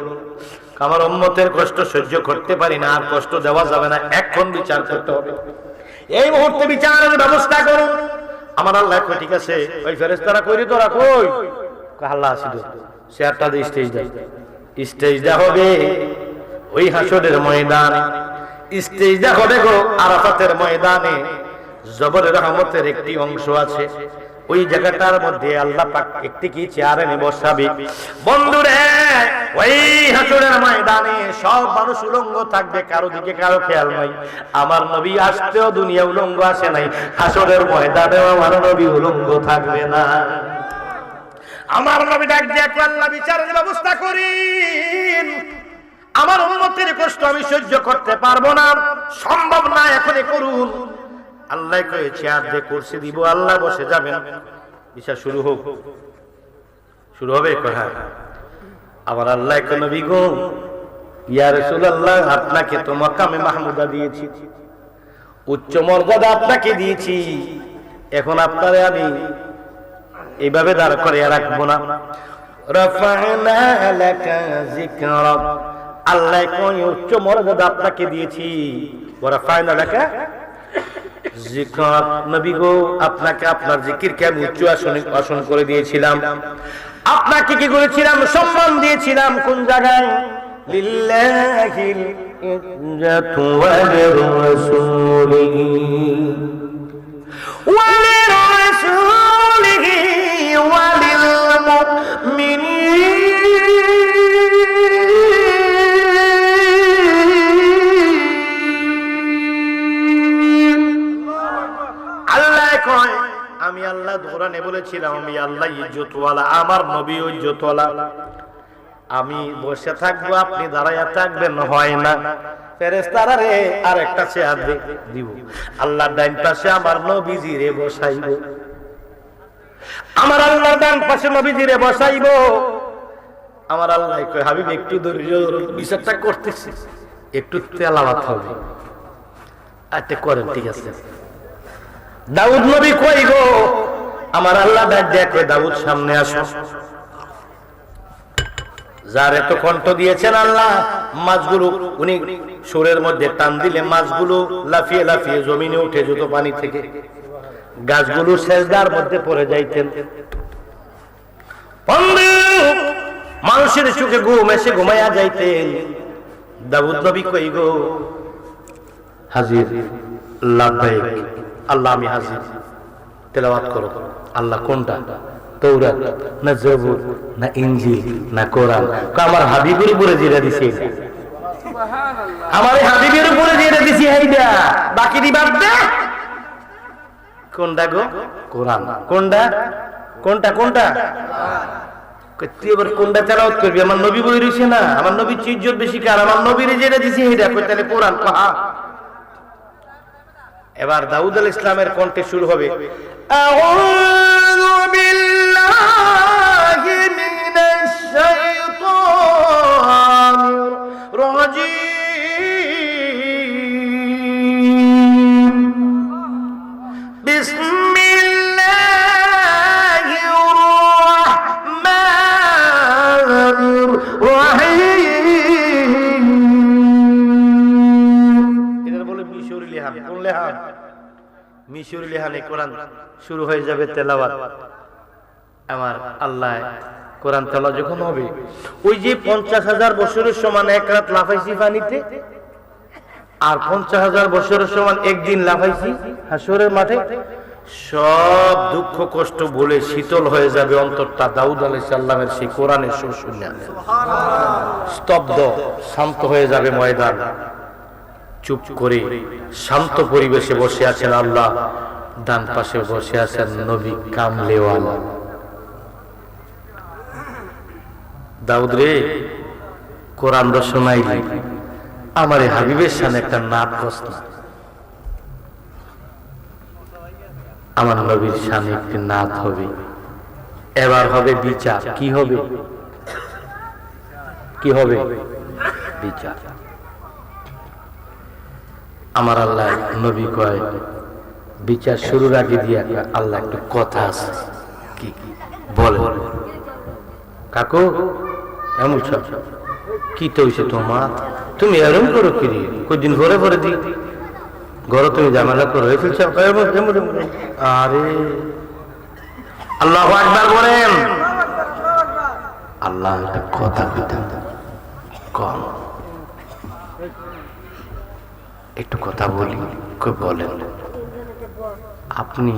আমার উম্মতের কষ্ট সহ্য করতে পারি না, আর কষ্ট দেওয়া যাবে না, এখন বিচার করতে হবে, এই মুহূর্তে বিচারের ব্যবস্থা করুন। আমার আল্লাহ কই ঠিক আছে, ওই ফেরেশতারা কইরি তোরা কই? আল্লাহ আসিল শেয়ারটা দিয়ে স্টেজটা হবে ওই হাসরের ময়দানে, স্টেজটা হবে গো আরাফাতের ময়দানে। জবরের রহমতের একটি অংশ আছে, ওই জায়গাটার মধ্যে আল্লাহ পাক একটি কি চেয়ারে নিয়ে বসাবে। বন্ধুরে, ওই হাসরের ময়দানে সব মানুষ উলঙ্গ থাকবে, কারো দিকে কারো খেয়াল নাই। আমার নবী আসতেও দুনিয়া উলঙ্গ আসে নাই, হাসরের ময়দানেও আমার নবী উলঙ্গ থাকবে না। আমার নবী ডাক দিয়ে আল্লাহ বিচারের ব্যবস্থা করেন, আমার উম্মতের কষ্ট আমি সহ্য করতে পারবো না, সম্ভব না, এখনই করুন। আল্লাহ কয়ে চেয়ার দিয়ে কুরসি দিব, আল্লাহ বসে যাবেন, বিচার শুরু হোক। শুরু হবে হ্যাঁ। আবার আল্লাহ কয় নবী গো, ইয়া রাসূলুল্লাহ, আপনাকে তো মাকামে মাহমুদা দিয়েছি, উচ্চ মর্যাদা আপনাকে দিয়েছি, এখন আপনারে আমি এইভাবে দাঁড় করে রাখবো না। রাফা'না লাকা যিকরাক, আল্লাহ কয় উচ্চ মর্যাদা আপনাকে দিয়েছি, ওয়া রাফা'না লাকা যিকরাক, নবী গো আপনাকে আপনার জিকিরকে আমি উচ্চ আসন করে দিয়েছিলাম। আপনাকে কি করেছিলাম? সম্মান দিয়েছিলাম। কোন জায়গায়? লিল্লাহিল ইজ্জাতু ওয়া লিরাসূলিহি ওয়া লিরাসূলিহি ওয়া লিল মুমিনিন। আল্লাহ কয় আমি আল্লাহ কোরআনে বলেছিলাম আমি আল্লাহ ইজ্জতওয়ালা, আমার নবী ইজ্জতওয়ালা। আমি বসে থাকবো, আপনি দাঁড়াইয়া থাকবেন, হয় না। ফেরেশতারা রে আরেকটা চেয়ার দিব, আল্লাহর ডান পাশে আমার নবীজিরে বসাইব, আমার আল্লাহর ডান পাশে নবীজিরে বসাইব। আমার আল্লাহ কয় হাবিব একটু ধৈর্য, বিচারটা করতেছি, একটু তেলাওয়াত হবে। আচ্ছা করেন, ঠিক আছে। দাউদ নবী কই গো? আমার আল্লাহ ডাক দেখে, দাউদ সামনে আসো। যার এত কণ্ঠ দিয়েছেন আল্লাহ, মাছগুলো উনি সুরের মধ্যে টান দিলে মাছগুলো লাফিয়ে লাফিয়ে জমিনে উঠে যেত পানি থেকে, গাছগুলো সেজদার মধ্যে পড়ে যাইতেন। মানুষের চোখে ঘুম এসে ঘুমাইয়া যাইতেন। দাউদ নবী কই গো? হাজির। লাব্বাইক, আল্লাহ আমি হাজির। তেলাওয়াত করো। আল্লাহ কোনটা? তৌরাত না জবুর না ইনজিল না কোরআন? আমার হাবিবের উপরে যেটা দিছি, আমার হাবিবের উপরে যেটা দিছি এইটা, বাকি দি বাদ দে। কোনটা গো? কোরআন। কোনটা? কোনটা? কোনটা? তুই এবার কোনটা তেলাওয়াত করবি? আমার নবী বই রইছে না, আমার নবীর ইজ্জত বেশি কার? আমার নবীর যেটা দিছি এইটা, কই তাহলে কোরআন কহা। এবার দাউদ আলাইহিস সালামের কণ্ঠে শুরু হবে, আউযু বিল্লাহি মিনাশ শাইতানির রাজীম, বিসমিল্লাহির রাহমানির রাহিম। এটা বলে মিশরি লিহান। কোন লিহান? মিশরি লিহানে কোরআন শুরু হয়ে যাবে তেলাওয়াত। আমার আল্লাহ কোরআন তেলাওয়াত যখন হবে, ওই যে 50,000 বছরের সমান এক রাত লাফাইছি পানিতে, আর 50,000 বছরের সমান একদিন লাফাইছি হাসরের মাঠে, সব দুঃখ কষ্ট ভুলে শীতল হয়ে যাবে অন্তরটা। দাউদ আলাইহিস সালামের সেই কোরআনের সুর শুনে স্তব্ধ, শান্ত হয়ে যাবে ময়দান। চুপ করে শান্ত পরিবেশে বসে আছেন আল্লাহ, ডান পাশে বসে আছেন নবী কামলেওয়ালা। দাউদ রে, কোরআন শোনাইলি, আমার হাবিবের সামনে একটা নাত প্রশ্ন, আমার নবীর সামনে একটি নাত হবে। এবার হবে বিচার। কি হবে? কি হবে? বিচার। আমার আল্লাহ নবী কয়, বিচার শুরুর আগে দিয়ে আল্লাহ একটু কথা আছে। কি বলে? কাকু এমন কি তো হইছে তোমার? তুমি এরম করো কি? কদিন ভরে ভরে দি ঘরে তুমি ঝামেলা করো হয়ে ফেলছ। আরে আল্লাহু আকবার বলেন। আল্লাহ একটা কথা কম, একটু কথা বলি। বলেন, আপনি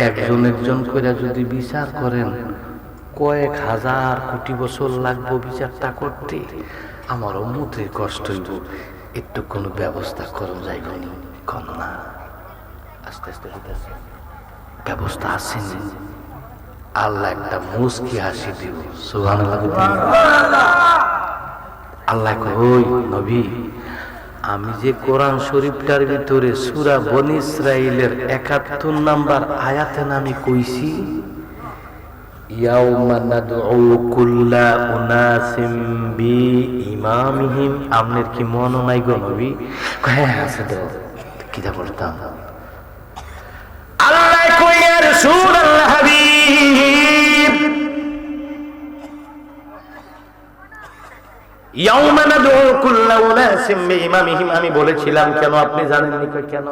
একজন একজন করে যদি বিচার করেন কয়েক হাজার কোটি বছর লাগবে বিচারটা করতে। আমার উম্মতের কষ্ট হইব, একটু কোনো ব্যবস্থা করা যায় না? কন্যা আস্তে আস্তে হইতেছে, ব্যবস্থা আছে। আল্লাহ একটা মুস্কি হাসি দিব। সুবহানাল্লাহ। আল্লাহ কই নবী, আমি যে কোরআন শরীফটার ভিতরে সূরা বনী ইসরাঈলের ৭১ নাম্বার আয়াতে আমি কইছি, ইয়াউমা নাদউ কুল্লা উনাসিম বিইমামিহিম। আপনার কি মনে নাই গো নবী? হ্যাঁ আছে তো, কিতা বলতাম। আল্লাহ কই ইয়া রাসূলুল্লাহ হাবিব, ইয়াউমা নাদউ কুল্লা উনাসিম বিইমামিহিম। আমি বলেছিলাম কেন আপনি জানেন নি? কেন?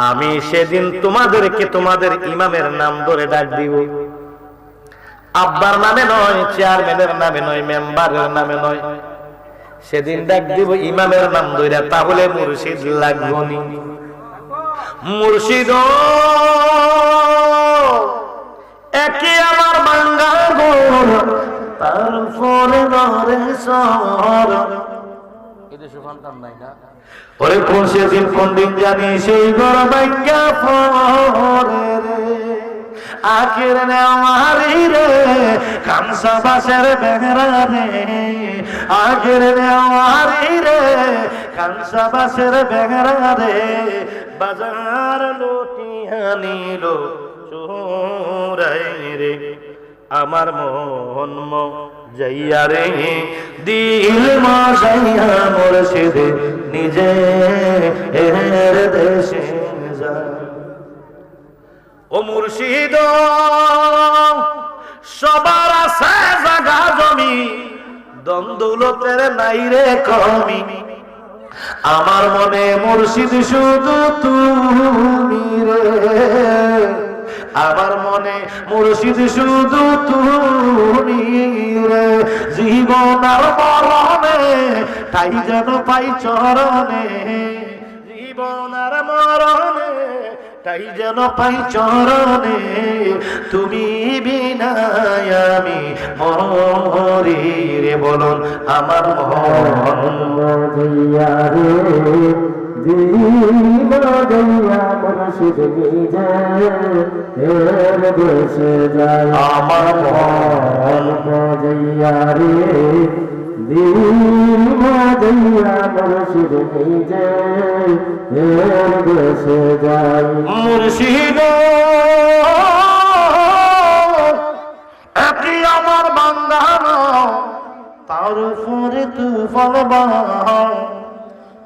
আমি সেদিন তোমাদেরকে তোমাদের ইমামের নাম ধরে ডাক দিব, আব্বার নামে নয়, চেয়ারম্যানের নামে নয়, মেম্বারের নামে নয়। সেদিন ডাক দিব ইমামের নাম ধরে। তাহলে মুর্শিদ লাগবনি। মুর্শিদ একে আমার বাঙ্গা গোর, তারপরে নরে সর। এটা সুফান কাম নাই না? ওরে কোন সেদিন কোন দিন জানি সেই ঘর বাঙ্গা পরে রে, আখির নেওয়ারি রে কামসা বাসের বেগরা রে, আখির নেওয়ারি রে কামসা বাসের বেগরা রে, বাজার লুটিয়া নিল চোরাই রে, আমার মন যাইয়া রে দিল মাসাইয়া মুর্শিদ নিজে এর দেশে যায়। ও মুর্শিদ সবার আছে জায়গা জমি, দ্বন্দ্বলতের নাই রে কমি, আমার মনে মুর্শিদ শুধু তুমি রে, আমার মনে মুর্শিদ শুধু তুমি রে, জীবন আর মরণে তাই যেন পাই চরণে, জীবন আর মরণে তাই যেন পাই চরণে, তুমি বিনা আমি মরি রে। বলুন আমার মন মরিয়া রে, জীবন দইয়া মুর্শিদ নিজে এর দেশে যায়। আমার মন মরিয়া রে, জীবন দইয়া মুর্শিদ নিজে এর দেশে যায়। মুর্শিদ একই আমার বান্দানো, তার উপরে তুফান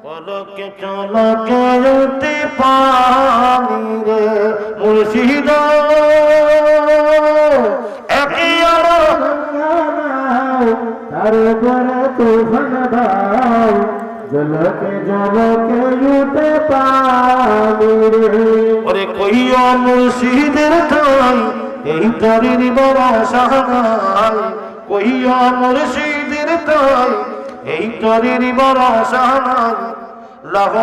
পলকে চলকে উঠতে পানি রে। মুর্শিদ একই আমার তার উপরে তুফান দাও, জলকে জলকে উঠে পানি রে। ওরে কইয়া মুর্শিদের ঠাই এই তরির বড় সাহাই, কইয়া মুর্শিদের ঠাই এই তরির বড় সাহাই, লাহ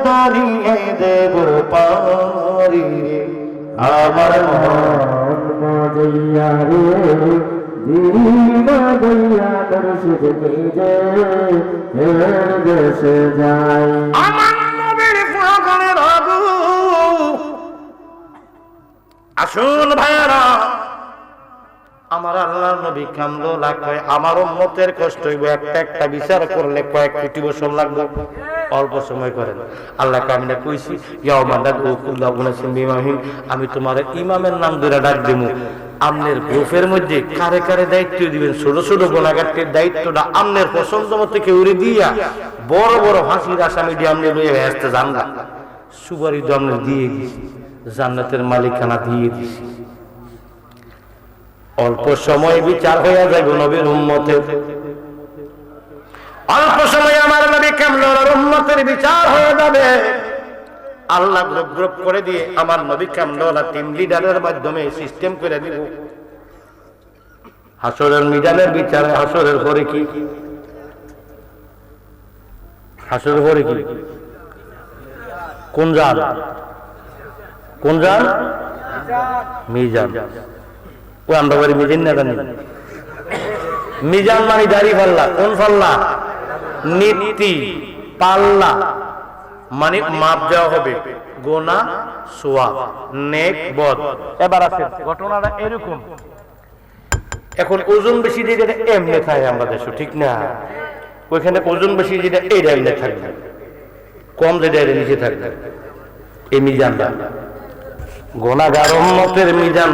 দাঁড়িয়ে দেব পারি রে। আমার মন মরিয়া রে, জীবন দইয়া মুর্শিদ নিজে এর দেশে যায়। আমার নবীর পাগলের আগু, আসুন ভাইরা, আমার আল্লাহর নবী কামলো লাগবে, আমার উম্মতের কষ্ট হইব, একটা একটা বিচার করলে কয়েক কোটি বছর লাগবে, অল্প সময় করেন। আল্লাহ কামিনা কইছি ইয়াউমা নাদউ কুল্লা উনাসিম বিইমামিহিম, আমি তোমার ইমামের নাম ধরে ডাক দেব। আমনের গ্রুপের মধ্যে কারে কারে দায়িত্ব দিবেন, ছোট ছোট গুনাহগারদের দায়িত্বটা আমনের পছন্দ মতো কেউ দিয়া, বড় বড় ফাঁসির আসামি দিয়ে আমনে লইয়া আসতে জান না, সুপারি তো আমনে দিয়ে দিছি, জান্নাতের মালিকানা দিয়ে দিছি। অল্প সময় বিচার হইয়া যাবে নবীর উম্মতের, অল্প সময় আমার নবী কামলার উম্মতের বিচার হয়ে যাবে। আল্লাহ গ্রুপ গ্রুপ করে দিয়ে আমার নবী কামলা টিম লিডারের মাধ্যমে সিস্টেম করে দিব। হাসরের মিজানের বিচারে হাসরের পরে কি, হাসরের পরে কি, কোন জাত কোন জান? মিজান। ও আমরা বাড়ি মিজান না জানি। মিজান মানে দাড়ি পাল্লা। কোন পাল্লা? নীতি পাল্লা মানে মাপ দেওয়া হবে গোনা সোয়াব নেক বদ। এবার আছে ঘটনাটা এরকম, এখন ওজন বেশি দিয়ে যেটা এমনি থাকে আমরা দেশে, ঠিক না? ওইখানে ওজন বেশি যেটা এইটা এমনি থাকবে, কম যেটা এটা নিচে থাকবে। এই মিজানটা গোনাগার উম্মতের মিজান,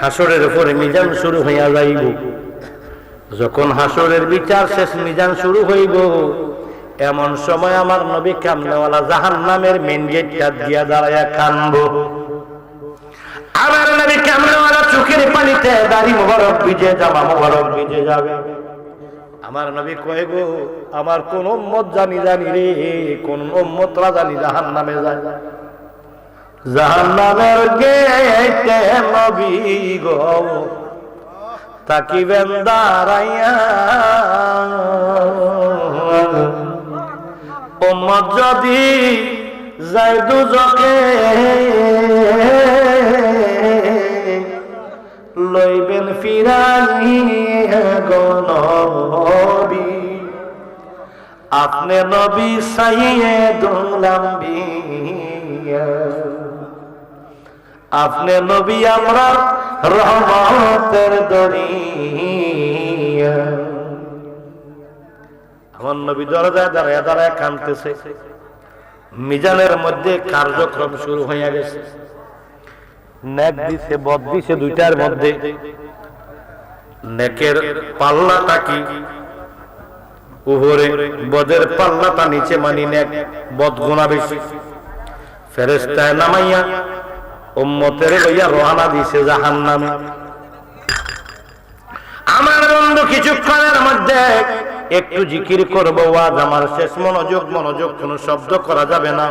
হাসরের উপরে মিজান শুরু হইয়া যাইব। যখন হাসরের বিচার শেষ মিজান শুরু হইব, এমন সময় আমার নবী কামনেওয়ালা জাহান্নামের মেন গেটটা দিয়া দাঁড়াইয়া কানবো। আমার নবী কামনেওয়ালা চোখের পানিতে দাড়ি মোবারক ভিজে, জামা মোবারক ভিজে যাবে। আমার নবী কয় গো, আমার কোন উম্মত জানি রে, কোন উম্মতরা জানি জাহান্নামে যায়। জাহান্নামের গেটে নবী গো তাকিবেন দাঁড়াইয়া, উম্মত যদি যায় দুজকে, লইবেন ফিরাইয়া গো নবী, আপনি নবী সাইয়্যিদুল আম্বিয়া, আপনি নবী আমরা রহমতের দরিয়া। আমার নবী দরজায় দাঁড়ায় দাঁড়ায় কাঁদতেছে। মিজানের মধ্যে কার্যক্রম শুরু হয়ে গেছে। নেক দিছে বদ দিছে, দুইটার মধ্যে নেকের পাল্লাটা কি উপরে, বদের পাল্লাটা নিচে, মানি নেক বদ গুনাহ বেশি। ফেরেশতায় নামাইয়া উম্মতের লইয়া রওনা দিছে জাহান্নামে। আমার বন্ধু কিছুক্ষণের মধ্যে একটু জিকির করবো, আজ আমার শেষ মনোযোগ, কোন শব্দ করা যাবে না।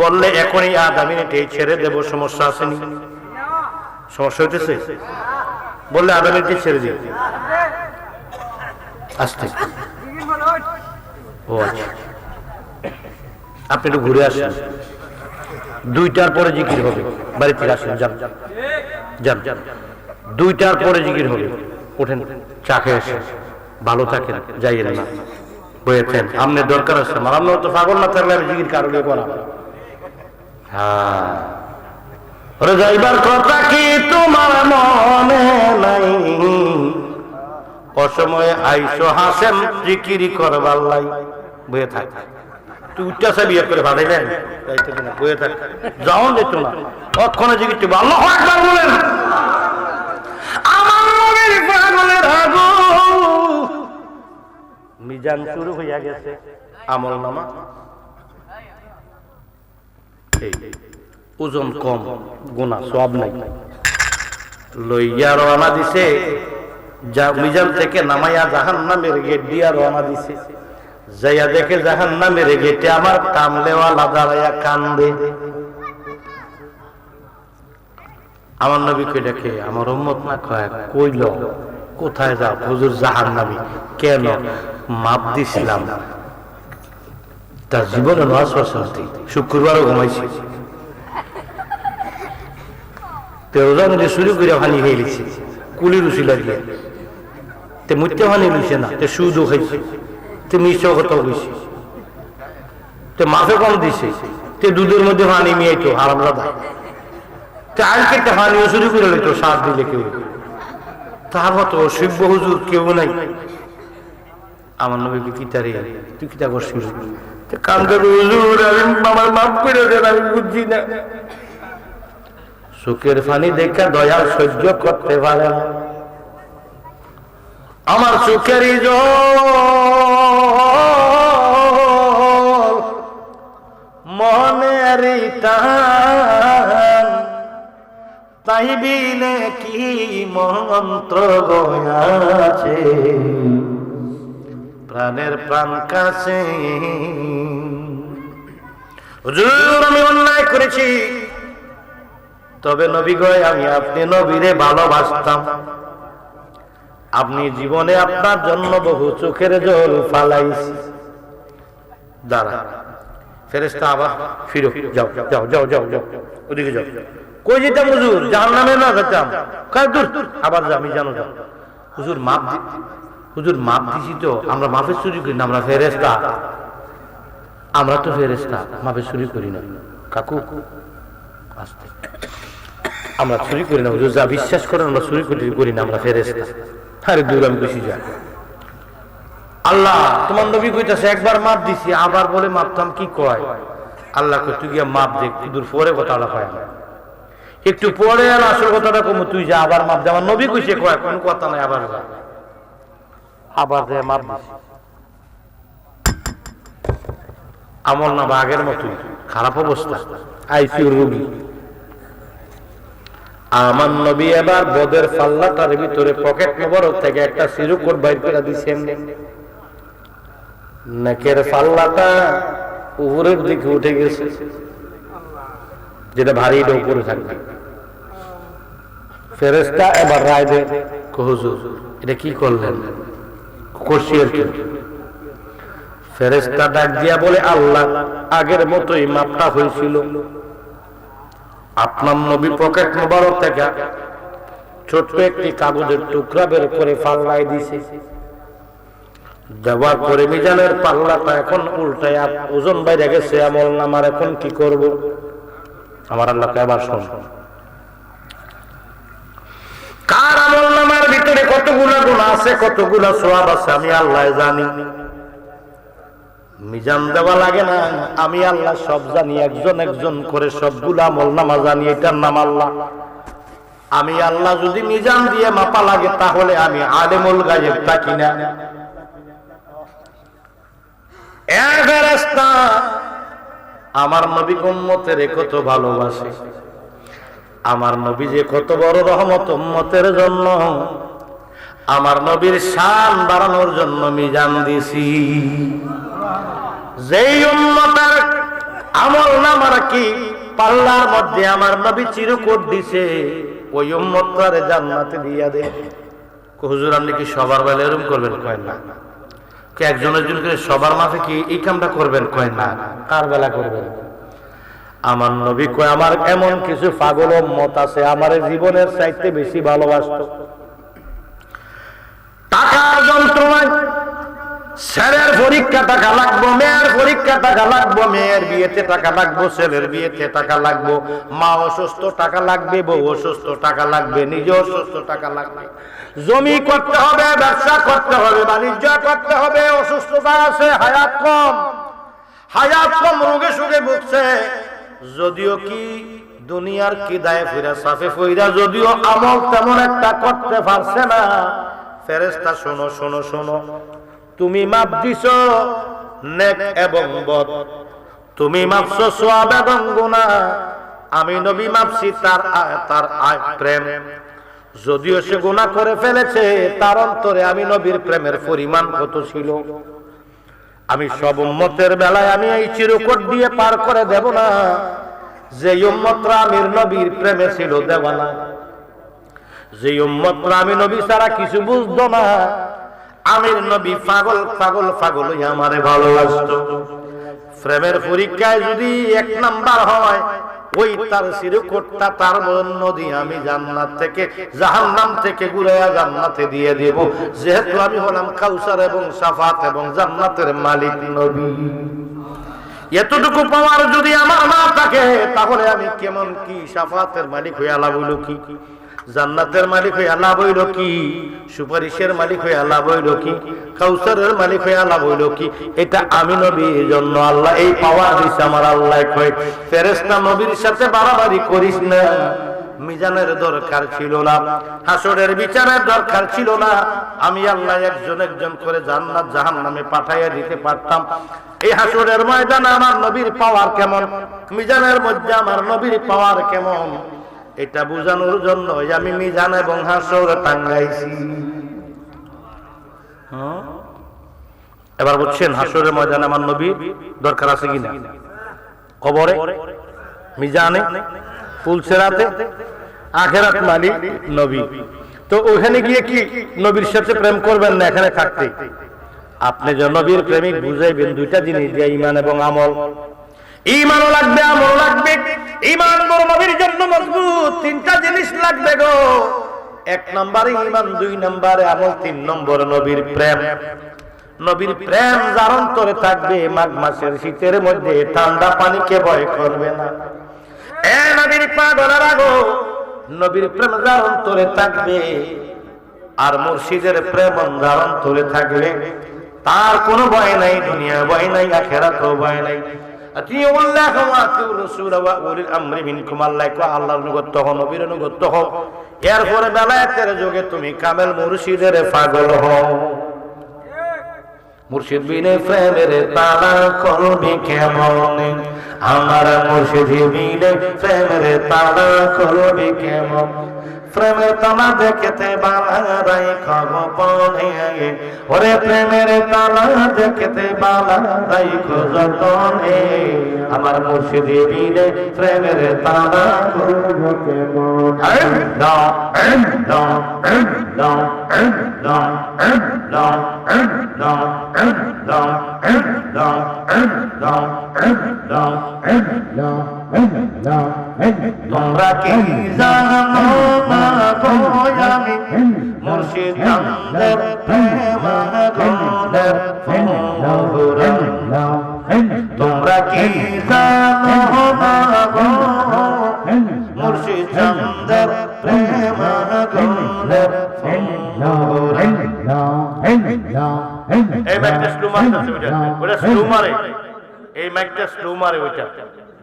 বললে এখনই আধা মিনিটেই ছেড়ে দেব, সমস্যা আসেনি? সমস্যা হইতেছে? বললে আধা মিনিটে ছেড়ে দিব। আসতে ও আচ্ছা, আপনি একটু ঘুরে আসেন, 2টার পরে জিকির হবে। বাড়ি থেকে আসেন, যান যান, 2টার পরে জিকির হবে। ওঠেন, চা খেয়ে আসেন, ভালো থাকেন, যাইয়েন না, বইয়েছেন। আপনার দরকার আছে, আমার আপনার তো পাগল না থাকলে আমি জিকির কারণে করা। হ্যাঁ, যাইবার কথা কি তোমার মনে নাই, অসময়ে আইসো হাসেন জিকিরি করবার লাই। বইয়ে থাক, তুই উচ্চাসা বিয়ে করে ভাড়াই দেন, বইয়ে থাক, যাও যেত না, অক্ষণে জিকির আল্লাহু আকবার বলেন। আমার নবীর পাগলের আগো মিজান শুরু হইয়া গেছে। আমল নামা ওজন কম, গুনাহ সওয়াব নাই, লইয়া রওনা দিছে। যা মিজান থেকে নামাইয়া জাহান্নামের গেট দিয়া রওনা দিছে। যাইয়া দেখে জাহান্নামের গেটে আমার কামলেওয়ালা দাঁড়াইয়া কান্দে। আমার নবী কই দেখে, আমার উম্মত না কয়, কইল কোথায় যাও হুজুর? জাহান্নামী। কেন? মাপ দিছিলাম, তার জীবনে নামাজ পড়ছে, শুক্রবারও ঘুমাইছি, রোজা মধ্যে শুরু করে হানি হয়ে গেছে, কুলি রুচি লাগিয়ে তে মুত্যে হানি লইছে না, তে সুদও খাইছে, তে মিশও কথাও গেছে, তে মাফে কম দিছে, তে দুধের মধ্যে হানি মিয়াইতো হারাম দাদা, তে আজকে একটা হানিও শুরু করে লইতো, সার দিলে কেউ, তার মতো শিব্য হুজুর কেউ নাই। আমার নবীকে কিতারে, তুই কিতা করছিস? কান্দে, হুজুর আমি আমার মাফ করে দেন, আমি বুঝছি না। চোখের পানি দেখা দয়াল সহ্য করতে পারে না। আমার চোখেরই জল, মনেরই টান, তাই বিনে কি মন্ত্র গয়াছে, প্রাণের প্রাণ কাছে। হুজুর আমি অন্যায় করেছি, তবে নবী গয় আমি আপনি নবীরে ভালোবাসতাম, আপনি জীবনে আপনার জন্য বহু চোখের জল ফালাইছি। দাঁড়া, ফেরেশতা আবার ফিরো, যাও যাও যাও যাও যাও ওদিকে যাও। কই যেতাম হুজুর? জাহান্নামে না যেতাম। কয় দূর, আবার যা, আমি জানো যাও। হুজুর মাপ দিছি তো, আমরা মাপের চুরি করি না, আমরা ফেরেশতা। আমরা তো ফেরেশতা, মাপের চুরি করি না। কাকু আস্তে, আমরা চুরি করি না হুজুর, যা বিশ্বাস করেন আমরা চুরি করি না, আমরা ফেরেশতা। আরে দূর, আমি বেশি যা। আল্লাহ তোমার নবী কইতাছে একবার মাপ দিছি, আবার বলে মাপতাম, কি কয়? আল্লাহ কই তুই গিয়া মাপ দেখ, দূর পরে কথাটা কয় না, একটু পরে আর আসল কথাটা কম, তুই যা আবার মাপ দে। আমার নবী কইছে কয়, কোন কথা নাই, আবার যা, আবার দে মাপ দিছি। আমল না আগের মতোই, খারাপ অবস্থা, আইসিইউ রোগী। আমার নবী এবার বদের পাল্লাটার ভিতরে পকেট মোবারক থেকে একটা সিরুকট বাইর করে দিছেন। নেকের পাল্লাটা উপরের দিকে উঠে গেছে, যেটা ভারী এটা উপরে থাকবে। ফেরেশতা এবার রায় দেয়, হুজুর এটা কি করলেন? করছি আর কি। ফেরেশতা ডাক দিয়া বলে, আল্লাহ আগের মতোই মাপটা হয়েছিল। আপনার নবী পকেট মোবারক থেকে ছোট্ট একটি কাগজের টুকরা বের করে পাল্লায় দিছে। দেওয়ার পরে মিজানের পাল্লাটা এখন উল্টায় ওজন বাইরে গেছে আমল নামার, এখন কি করব? আমার আল্লাহকে আবার শোন, কার আমল নামার ভিতরে কতগুলা গুনাহ আছে, কতগুলা সওয়াব আছে আমি আল্লাহ জানি। মিজান দেওয়া লাগে না, আমি আল্লাহ সব জানি, একজন একজন করে সবগুলা আমল নামা জানি, এটার নাম আল্লাহ। আমি আল্লাহ যদি মিজান দিয়ে মাপা লাগে, তাহলে আমি আলেমুল গায়েব থাকি না। ফেরেশতা আমার নবী উম্মতের কত ভালোবাসে, আমার নবী যে কত বড় রহমত উম্মতের জন্য, আমার নবীর শান বাড়ানোর জন্য মিজান দিছি। যেই উম্মতের আমল নামার কি পাল্লার মধ্যে আমার নবী চিরকুট দিছে, ওই উম্মতটারে জান্নাতে দিয়া দে। হুজুর আপনি কি সবার বেলা এরকম করবেন? কয় না। একজনের জন্য সবার মাঝে কি এই কামটা করবেন? কয় না। কার বেলা করবেন? আমার নবী কয় আমার এমন কিছু পাগল উম্মত আছে আমার জীবনের চাইতে বেশি ভালোবাসতো। টাকার যন্ত্রণায় ছেলের পরীক্ষা টাকা লাগবো, মেয়ের পরীক্ষা টাকা লাগবো, মেয়ের বিয়েতে টাকা লাগবো, ছেলের বিয়েতে টাকা লাগবো, মা অসুস্থ টাকা লাগবে, বউ অসুস্থ টাকা লাগবে, নিজে অসুস্থ টাকা লাগবে, জমি করতে হবে, ব্যবসা করতে হবে, বাণিজ্য করতে হবে, অসুস্থতা আছে, হায়াত কম, রোগে সুগে ভুগছে। যদিও কি দুনিয়ার কি দায়ে ফিরা সাফে ফইরা, যদিও আমল তেমন একটা করতে পারছে না। ফেরেশতা শোনো শোনো শোনো, তুমি মাপ দিছো নেক এবং বদ, তুমি মাপছো সওয়াব এবং গুনাহ, আমি নবী মাপছি তার প্রেম। যদিও সে গুনাহ করে ফেলেছে, তার অন্তরে আমি নবীর প্রেমের পরিমাণ কত ছিল। আমি সব উম্মতের বেলায় আমি এই চিরকুট দিয়ে পার করে দেব না। যে উম্মতরা আমির নবীর প্রেমে ছিল দেওয়ানা, যে উম্মতরা আমি নবী ছাড়া কিছু বুঝতো না, আমির নবী পাগল পাগল পাগল আমারে ভালোবাসতো। প্রেমের পরীক্ষায় যদি 1 নাম্বার হয়, ওই তার চিরকুটটা তার জন্য দিয়ে আমি জান্নাত থেকে জাহান্নাম থেকে ঘুরাইয়া জান্নাতে দিয়ে দেব, যেহেতু আমি হলাম কাউসার এবং শাফাত এবং জান্নাতের মালিক নবী। এতটুকু পাওয়ার যদি আমার না থাকে, তাহলে আমি কেমন কি শাফাতের মালিক হয়ে লাভ হইল কি, জান্নাতের মালিক হয়ে লাভ হইল কি, সুপারিশের মালিক হয়ে লাভ হইল কি, কাউসারের মালিক হয়ে লাভ হইল কি? এটা আমি নবীর জন্য আল্লাহ এই পাওয়ার দিছে। আমার আল্লাহ কয়, ফেরেশতা নবীর সাথে বাড়াবাড়ি করিস না। মিজানের দরকার ছিল না, হাসরের বিচারের দরকার ছিল না। আমি আল্লাহ একজন একজন করে জান্নাত জাহান্নামে পাঠাইয়া দিতে পারতাম। এই হাসরের ময়দানে আমার নবীর পাওয়ার কেমন, মিজানের মধ্যে আমার নবীর পাওয়ার কেমন, এটা বোঝানোর জন্য আমি মিজান এবং হাসর টাঙ্গাইছি। এবার বুঝছেন হাসরের ময়দানে আমার নবীর দরকার আছে কিনা? কবরে, মিজানে, পুলসেরাতে, আখেরাত মালিক নবী। তো ওখানে গিয়ে কি নবীর সাথে প্রেম করবেন না? এখানে থাকতে আপনি যে নবীর প্রেমিক বুঝাইবেন দুইটা জিনিস দিয়ে, ঈমান এবং আমল। ঈমানও লাগবে, আমলও লাগবে। ঈমান বড় নবীর জন্য মজবুত। তিনটা জিনিস লাগবে গো। এক নম্বরে ঈমান, দুই নম্বরে আমল, তিন নম্বরে নবীর প্রেম। নবীর প্রেম যার অন্তরে থাকবে, মাঘ মাসের শীতের মধ্যে ঠান্ডা পানিকে ভয় করবে না। এ নবীর পাগলেরা গো, নবীর প্রেম যার অন্তরে থাকবে আর মুর্শিদের প্রেম যার অন্তরে থাকবে, তার কোনো ভয় নাই, দুনিয়া ভয় নাই, আখিরাতেও ভয় নাই। আতিউল্লাহ ওয়া আতিউর রাসূল ওয়া উলিল আমরি মিনকুম। আল্লাহর অনুগত হও, নবীর অনুগত হও। এরপরে বেলায়েতের যুগে তুমি কামেল মুর্শিদের পাগল হও। মুর্শিদ বিনে প্রেমের তালা খুলবে কেমন? আমার মুর্শিদ বিনে প্রেমের তালা খুলবে কেমন? প্রেমের তালা দেখতে বালাই খবনে, ওরে প্রেমের তালা দেখতে বালাই খোঁজতনে। আমার মুর্শিদ বিনে প্রেমের তালা খুলবে কেমন? তোমরা কি জানো না আমি মুর্শিদ চাঁদের প্রেম গনের ফুরন? তোমরা কি জানো না মুর্শিদ চাঁদের প্রেম গনের ফুরন? এই মাইকটা স্লো মারতে, ওটা স্লো মারে, এই মাইকটা স্লো মারে, ওইটা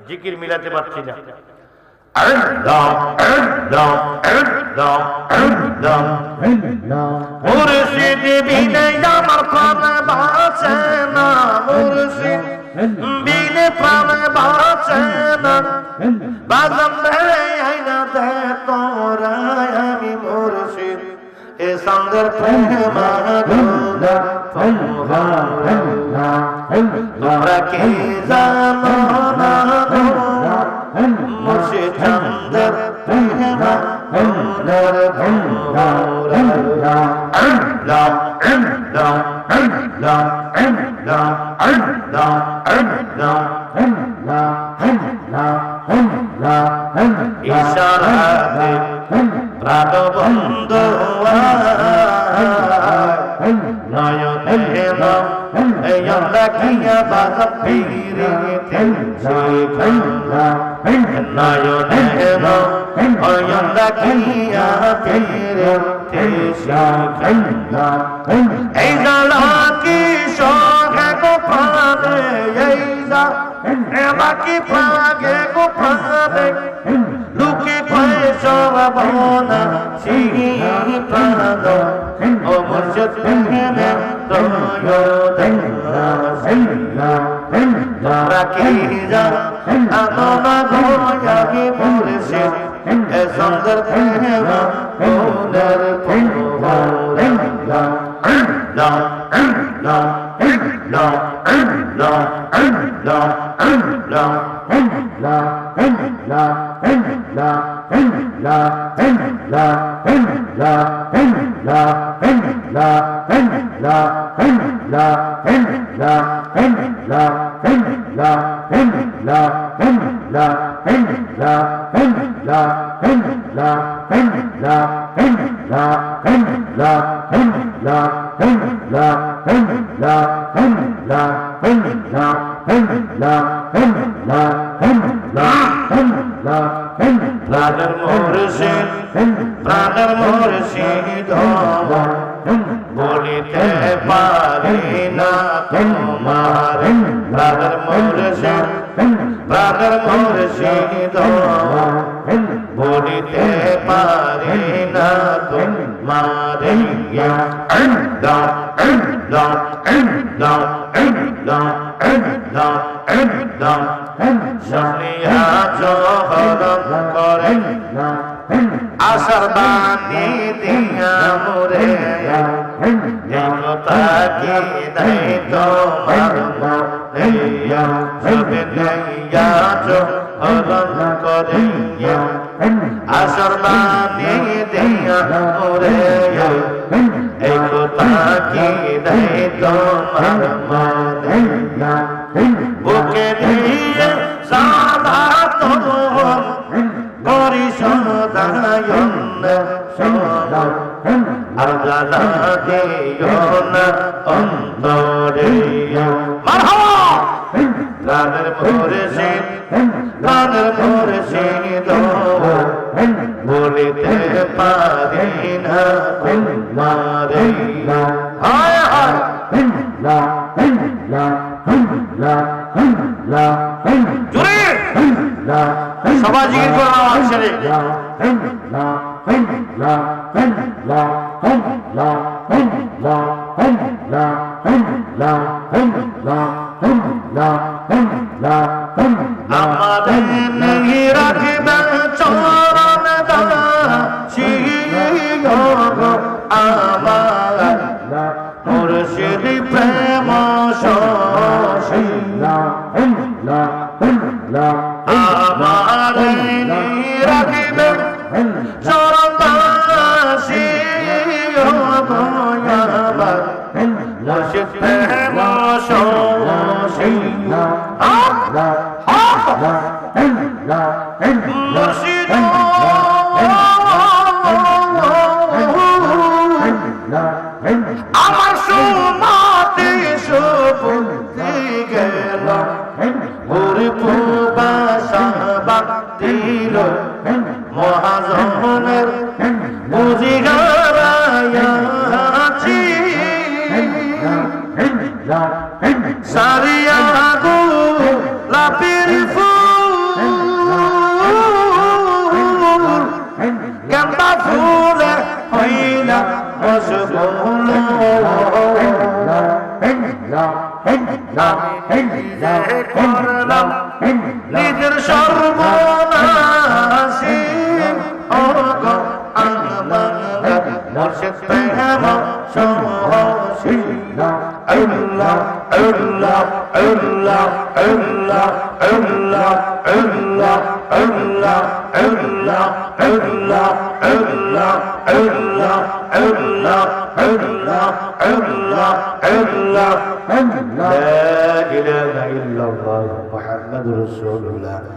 জিকির মিলাতে পারছি না। মুর্শিদ বিনে আমার প্রাণ বাঁচে না, মুর্শিদ বিনে প্রাণ বাঁচে না। বাজান রে আইনা দে তোরা আমি মুর্শিদ এ সন্দের প্রেম গুনা। তোমরা কি জানো না মুর্শিদ চাঁদের প্রেম গুনার ইশারাতে প্রাণ বন্ধ নয়নে লাখিয়া বাজা ফিরে নয়নে লাখিয়া ফিরে এই জালা কি সঙ্গে গো প্রাণে, এই জালা কি প্রাগে গো প্রাণে, লুকি পায় সব ভাবনা সেই প্রাণ ও মুর্শিদ প্রেমে তোমরা কি জানো না গো আমি মুর্শিদ এ সুন্দর প্রেম গুনার ফুরন? প্রাণের মুর্শিদ, প্রাণের মুর্শিদ বলিতে পারি না তোমার। প্রাণের মুর্শিদ, প্রাণের মুর্শিদ বলিতে পারি না তোমার। শুনিয়া জহরম করে আশার বাণী দিয়া মোরে, কথা কি নাই তোমার মনেয়া, শুনিয়া জহরম করে আশার বাণী দিয়া মোরে, এই কথা কি নাই তোমার মনেয়া। বুকে নিয়ে সালাতন করি সদায়ন আর জ্বালা দিও না অন্তরে মারহাবা গানের মুর্শিদ বলিতে পারি না তোমারে হায় হায় জোরে সবাই জিকির করো আমার ছেলে আমাদের নেই রাখবেন চরণ দাসী আমার মুর্শিদ প্রেম শশী আমার নেই রাখবেন চরণ দাসী আমার মুর্শিদ প্রেম শশী মুর্শিদ আমার সুমাতে সুবুদ্ধি গেল বাসাবাদ দিল মহাজনের বুঝি গারায়াছি সারিয়া গো লাপির গেন্দা ফুলে হইলা মশগুল করলাম নিজের সর্বনাশী মুর্শিদ প্রেম শশী আল্লাহ আল্লাহ আল্লাহ আল্লাহ আল্লাহ আল্লাহ আল্লাহ আল্লাহ আল্লাহ আল্লাহ আল্লাহ আল্লাহ আল্লাহ আল্লাহ আল্লাহ لا إله إلا الله محمد رسول الله